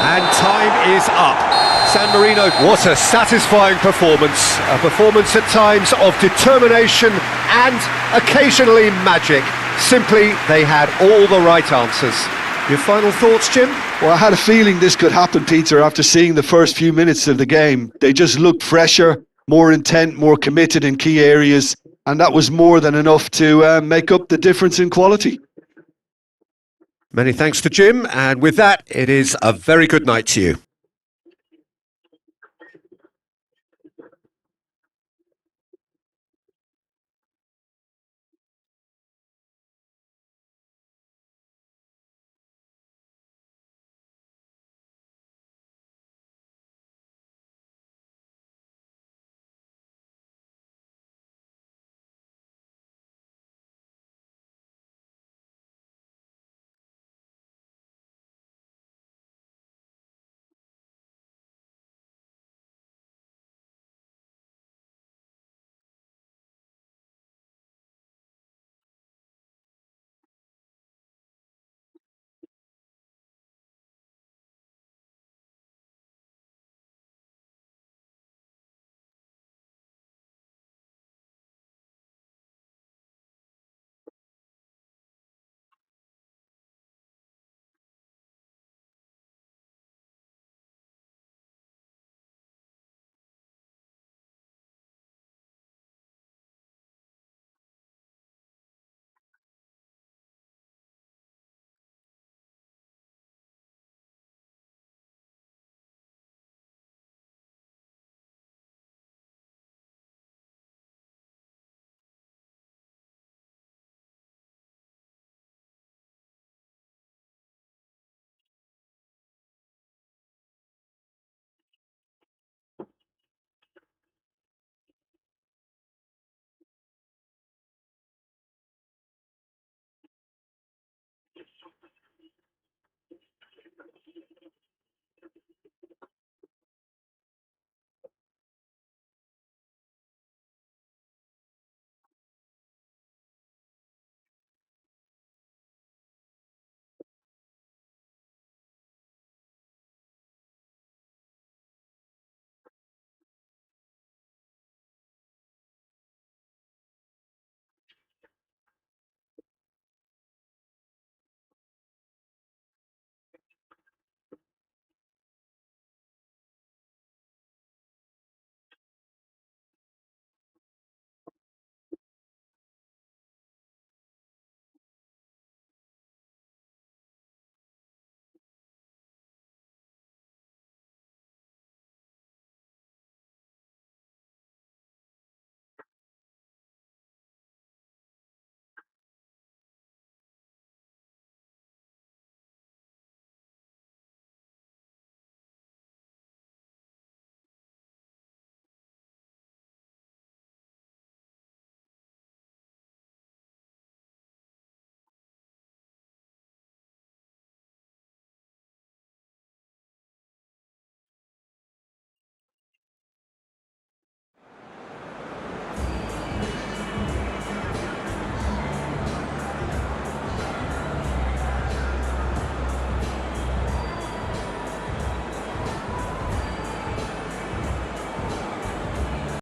And time is up. San Marino, what a satisfying performance. A performance at times of determination and occasionally magic. Simply, they had all the right answers. Your final thoughts, Jim? Well, I had a feeling this could happen, Peter, after seeing the first few minutes of the game. They just looked fresher, more intent, more committed in key areas, and that was more than enough to make up the difference in quality. Many thanks to Jim, and with that, it is a very good night to you.